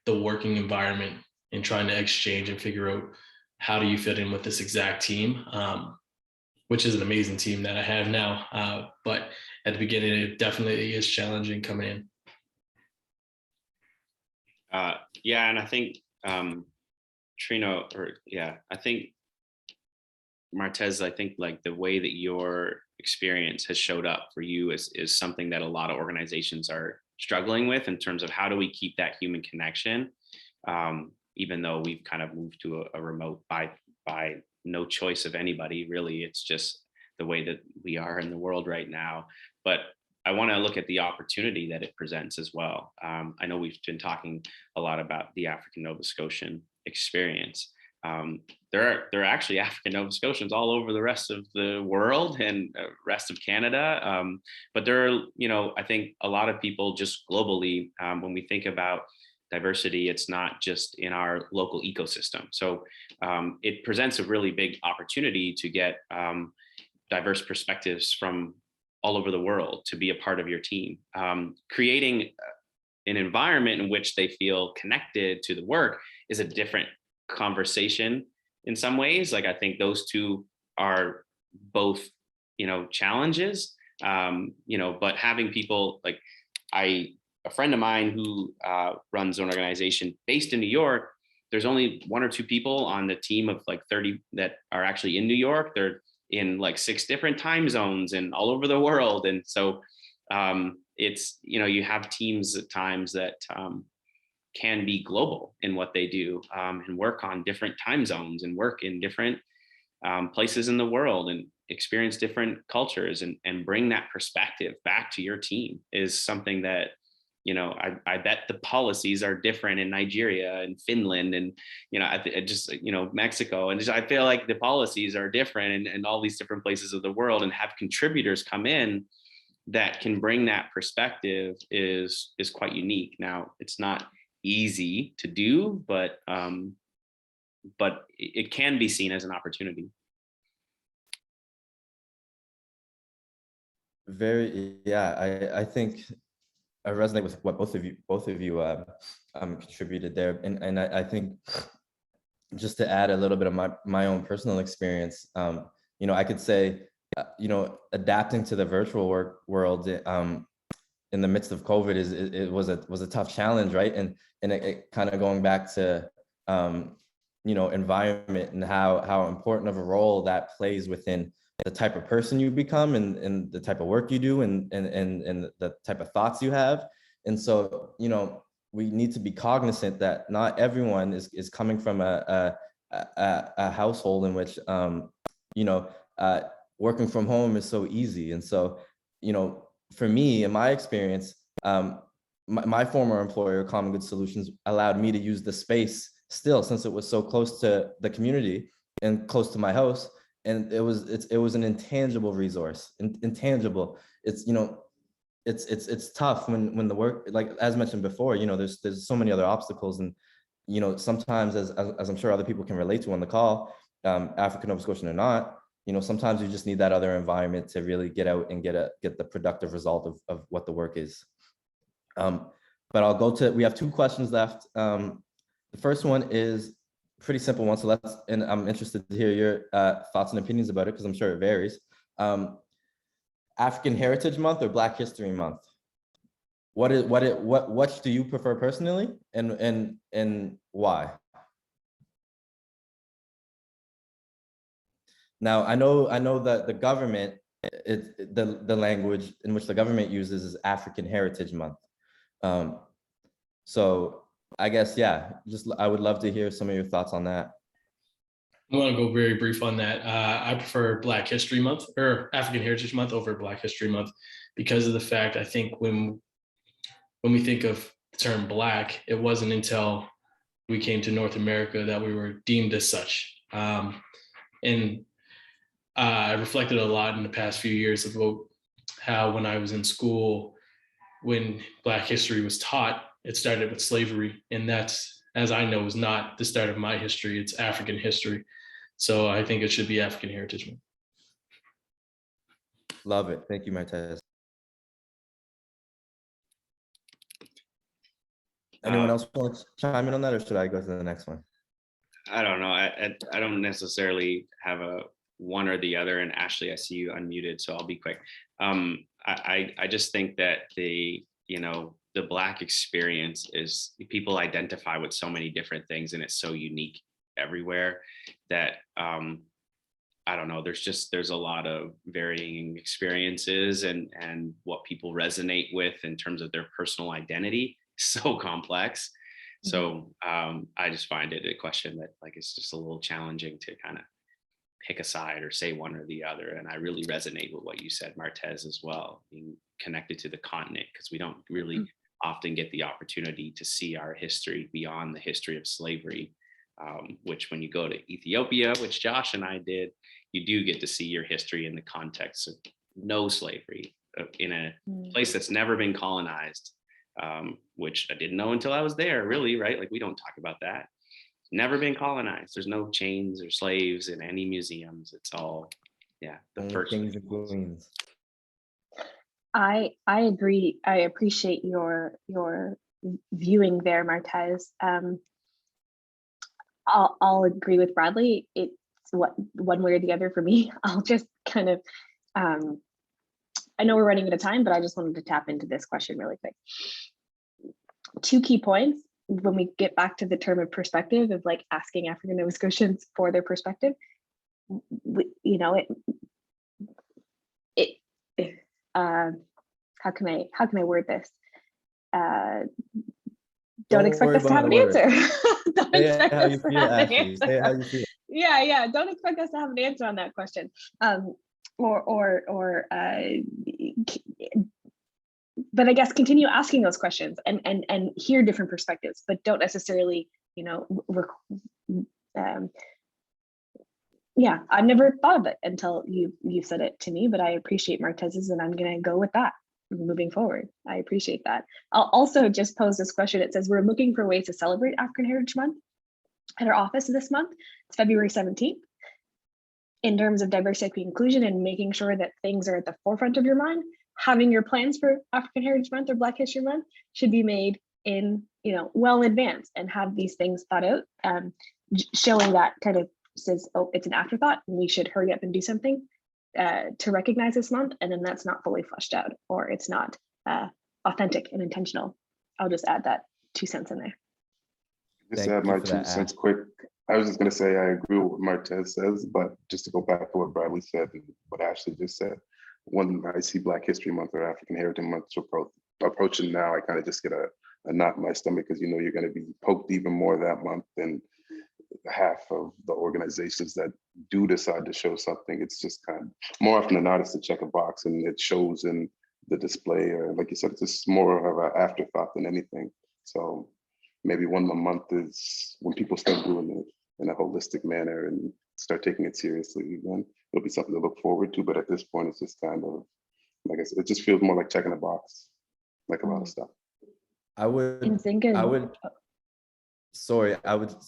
the working environment and trying to exchange and figure out how do you fit in with this exact team, which is an amazing team that I have now. But at the beginning, it definitely is challenging coming in. Yeah, and I think Trino, I think Martez, I think the way that your experience has showed up for you is something that a lot of organizations are struggling with in terms of how do we keep that human connection, even though we've kind of moved to a remote by no choice of anybody, really. It's just the way that we are in the world right now. But I want to look at the opportunity that it presents as well. I know we've been talking a lot about the African Nova Scotian experience. There are actually African Nova Scotians all over the rest of the world and rest of Canada. But there are, I think a lot of people just globally, when we think about diversity, it's not just in our local ecosystem. So it presents a really big opportunity to get diverse perspectives from all over the world to be a part of your team, creating an environment in which they feel connected to the work is a different conversation in some ways. I think those two are both, challenges, but having people a friend of mine who runs an organization based in New York, there's only 1 or 2 people on the team of 30 that are actually in New York. They're in 6 different time zones and all over the world. And so it's, you have teams at times that can be global in what they do, and work on different time zones and work in different places in the world. And experience different cultures and bring that perspective back to your team is something that, you know, I bet the policies are different in Nigeria and Finland and, you know, I just, you know, Mexico. And just, I feel like the policies are different in all these different places of the world, and have contributors come in that can bring that perspective is quite unique. Now, it's not easy to do, but it can be seen as an opportunity. Yeah, I think I resonate with what both of you contributed there, and I think just to add a little bit of my own personal experience, you know, I could say, you know, adapting to the virtual world in the midst of COVID it was a tough challenge, right? And it kind of going back to you know, environment and how important of a role that plays within the type of person you become and the type of work you do and the type of thoughts you have. And so, you know, we need to be cognizant that not everyone is coming from a household in which, you know, working from home is so easy. And so, you know, for me, in my experience, my former employer, Common Good Solutions, allowed me to use the space still, since it was so close to the community and close to my house. And it was an intangible resource, intangible. It's, you know, it's tough when the work, like as mentioned before, you know, there's so many other obstacles, and you know, sometimes as I'm sure other people can relate to on the call, African Nova Scotian or not, you know, sometimes you just need that other environment to really get out and get the productive result of what the work is. But I'll go to, we have 2 questions left. The first one is pretty simple one, so and I'm interested to hear your thoughts and opinions about it, because I'm sure it varies. African Heritage Month or Black History Month? What do you prefer personally, and why? Now, I know that the government, the language in which the government uses is African Heritage Month. So I guess, yeah, I would love to hear some of your thoughts on that. I want to go very brief on that. I prefer Black History Month or African Heritage Month over Black History Month because of the fact, I think when we think of the term Black, it wasn't until we came to North America that we were deemed as such. And I reflected a lot in the past few years about how when I was in school, when Black history was taught, it started with slavery. And that's, as I know, is not the start of my history, it's African history. So I think it should be African Heritage Month. Love it. Thank you, Martez. Anyone else want to chime in on that, or should I go to the next one? I don't know. I don't necessarily have a one or the other. And Ashley, I see you unmuted, so I'll be quick. I just think that the Black experience is, people identify with so many different things, and it's so unique everywhere that I don't know, there's a lot of varying experiences, and what people resonate with in terms of their personal identity is so complex. So I just find it a question that, like, it's just a little challenging to kind of pick a side or say one or the other. And I really resonate with what you said, Martez, as well, being connected to the continent, because we don't really often get the opportunity to see our history beyond the history of slavery, which when you go to Ethiopia, which Josh and I did, you do get to see your history in the context of no slavery in a place that's never been colonized, which I didn't know until I was there, really, right? Like, we don't talk about that. Never been colonized. There's no chains or slaves in any museums. It's all, the first kings and queens. I agree. I appreciate your viewing there, Martez. I'll agree with Bradley. It's one way or the other for me. I'll just kind of, I know we're running out of time, but I just wanted to tap into this question really quick. 2 key points when we get back to the term of perspective of, like, asking African Nova Scotians for their perspective. How can I word this? Don't expect us to have an answer. Don't expect us to have an answer. Say how you feel. Yeah. Don't expect us to have an answer on that question. but I guess continue asking those questions and hear different perspectives, but don't necessarily, you know, yeah, I've never thought of it until you said it to me, but I appreciate Martez's, and I'm gonna go with that moving forward. I appreciate that. I'll also just pose this question. It says, we're looking for ways to celebrate African Heritage Month at our office this month. It's February 17th. In terms of diversity, equity, inclusion, and making sure that things are at the forefront of your mind, having your plans for African Heritage Month or Black History Month should be made in, you know, well in advance, and have these things thought out, showing that kind of says, oh, it's an afterthought and we should hurry up and do something to recognize this month, and then that's not fully fleshed out, or it's not authentic and intentional. I'll just add that 2 cents in there. Just to add my 2 cents quick. I was just going to say I agree with what Martez says, but just to go back to what Bradley said and what Ashley just said, when I see Black History Month or African Heritage Month approaching now, I kind of just get a knot in my stomach, because you know you're going to be poked even more that month than half of the organizations that do decide to show something. It's just kind of more often than not, it's to check a box, and it shows in the display, or like you said, it's just more of an afterthought than anything. So maybe 1 month is when people start doing it in a holistic manner and start taking it seriously, then it'll be something to look forward to. But at this point, it's just kind of, like I said, it just feels more like checking a box, like a lot of stuff. I would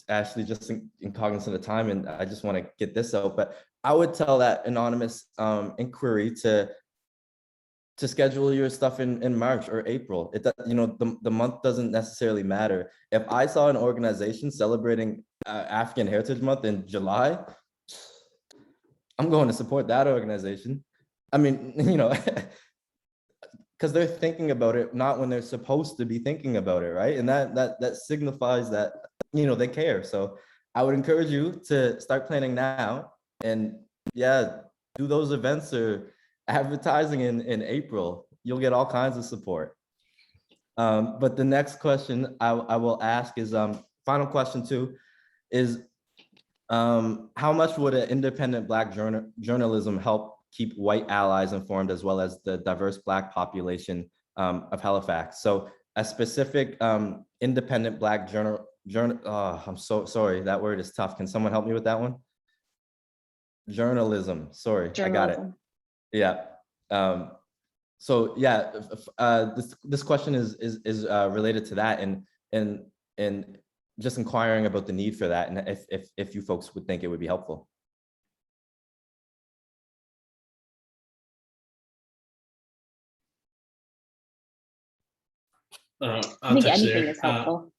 actually, just in cognizant of time, and I just want to get this out, but I would tell that anonymous inquiry to schedule your stuff in March or April. It, you know, the month doesn't necessarily matter. If I saw an organization celebrating African Heritage Month in July, I'm going to support that organization. I mean, you know, because they're thinking about it not when they're supposed to be thinking about it, right? And that signifies that, you know, they care. So I would encourage you to start planning now, and yeah, do those events or advertising in April. You'll get all kinds of support. But the next question I will ask is, final question too, is how much would an independent Black journalism help keep white allies informed, as well as the diverse Black population of Halifax? So a specific independent Black journal, I'm so sorry, that word is tough. Can someone help me with that one? Journalism, sorry, I got it. Yeah. So yeah, this question is related to that, and just inquiring about the need for that, and if you folks would think it would be helpful. I think anything is helpful.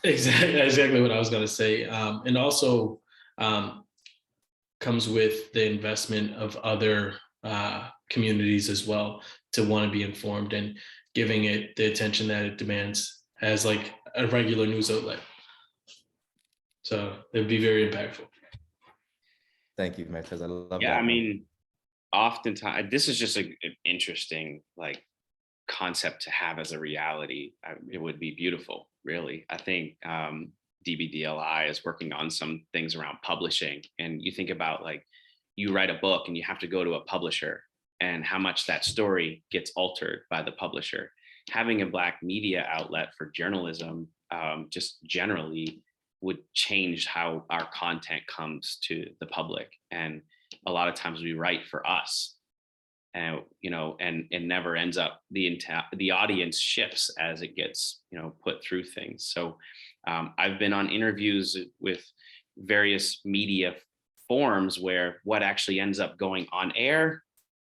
Exactly what I was going to say, and also comes with the investment of other communities as well, to want to be informed and giving it the attention that it demands as like a regular news outlet. So it'd be very impactful. Thank you, Martez. I love that. Yeah, I mean, oftentimes this is just an interesting like concept to have as a reality. It would be beautiful, really. I think DBDLI is working on some things around publishing, and you think about like you write a book and you have to go to a publisher, and how much that story gets altered by the publisher. Having a Black media outlet for journalism just generally would change how our content comes to the public. And a lot of times we write for us, and you know, and it never ends up, the audience shifts as it gets, you know, put through things. So I've been on interviews with various media forms where what actually ends up going on air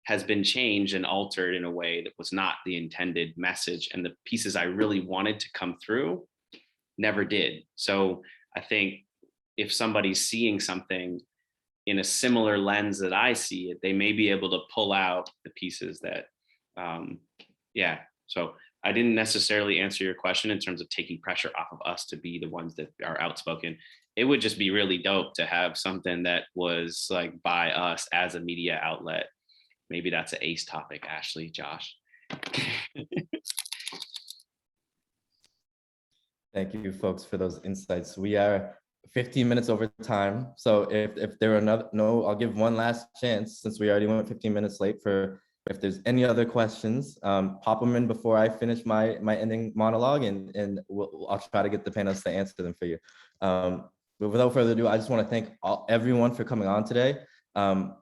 has been changed and altered in a way that was not the intended message, and the pieces I really wanted to come through never did. So I think if somebody's seeing something in a similar lens that I see it, they may be able to pull out the pieces that, yeah. So I didn't necessarily answer your question in terms of taking pressure off of us to be the ones that are outspoken. It would just be really dope to have something that was like by us as a media outlet. Maybe that's an ace topic, Ashley, Josh. Thank you, folks, for those insights. We are 15 minutes over time. So if there are I'll give one last chance since we already went 15 minutes late for if there's any other questions, pop them in before I finish my ending monologue, and I'll try to get the panelists to answer them for you. But without further ado, I just want to thank everyone for coming on today. Not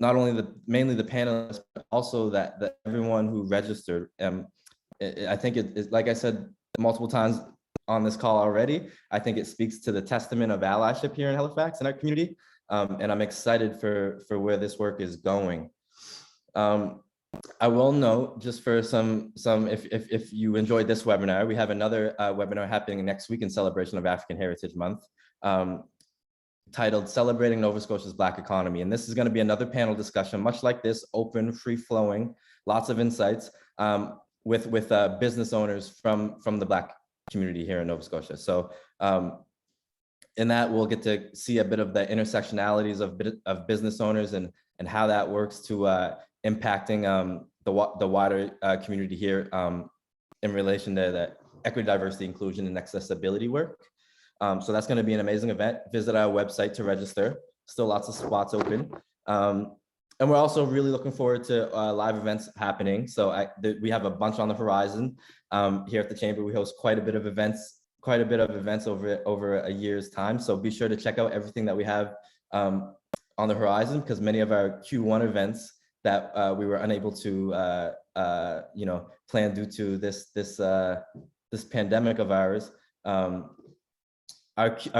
only mainly the panelists, but also that everyone who registered. I think it like I said multiple times on this call already, I think it speaks to the testament of allyship here in Halifax in our community. And I'm excited for where this work is going. I will note, just for some if you enjoyed this webinar, we have another webinar happening next week in celebration of African Heritage Month, titled Celebrating Nova Scotia's Black Economy. And this is going to be another panel discussion, much like this, open, free-flowing, lots of insights, with business owners from the Black community here in Nova Scotia. So in that, we'll get to see a bit of the intersectionalities of business owners and how that works to impacting the wider community here in relation to the equity, diversity, inclusion, and accessibility work. So that's going to be an amazing event. Visit our website to register. Still lots of spots open. And we're also really looking forward to live events happening. So we have a bunch on the horizon. Here at the Chamber, we host quite a bit of events over a year's time. So be sure to check out everything that we have on the horizon, because many of our Q1 events that we were unable to plan due to this pandemic of ours are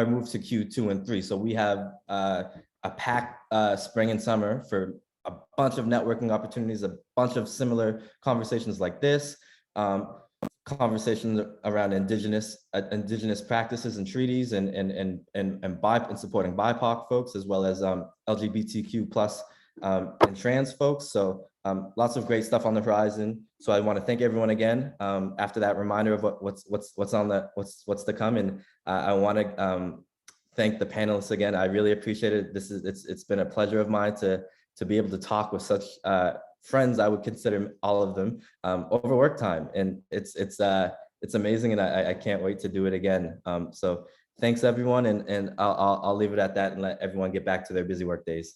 moved to Q2 and 3. So we have a packed spring and summer for a bunch of networking opportunities, a bunch of similar conversations like this, conversations around indigenous practices and treaties, and supporting BIPOC folks, as well as LGBTQ plus and trans folks. So lots of great stuff on the horizon. So I want to thank everyone again. After that reminder of what's to come, and I want to thank the panelists again. I really appreciate it. It's been a pleasure of mine to be able to talk with such friends. I would consider all of them over work time, and it's amazing, and I can't wait to do it again. So thanks everyone, and I'll leave it at that and let everyone get back to their busy work days.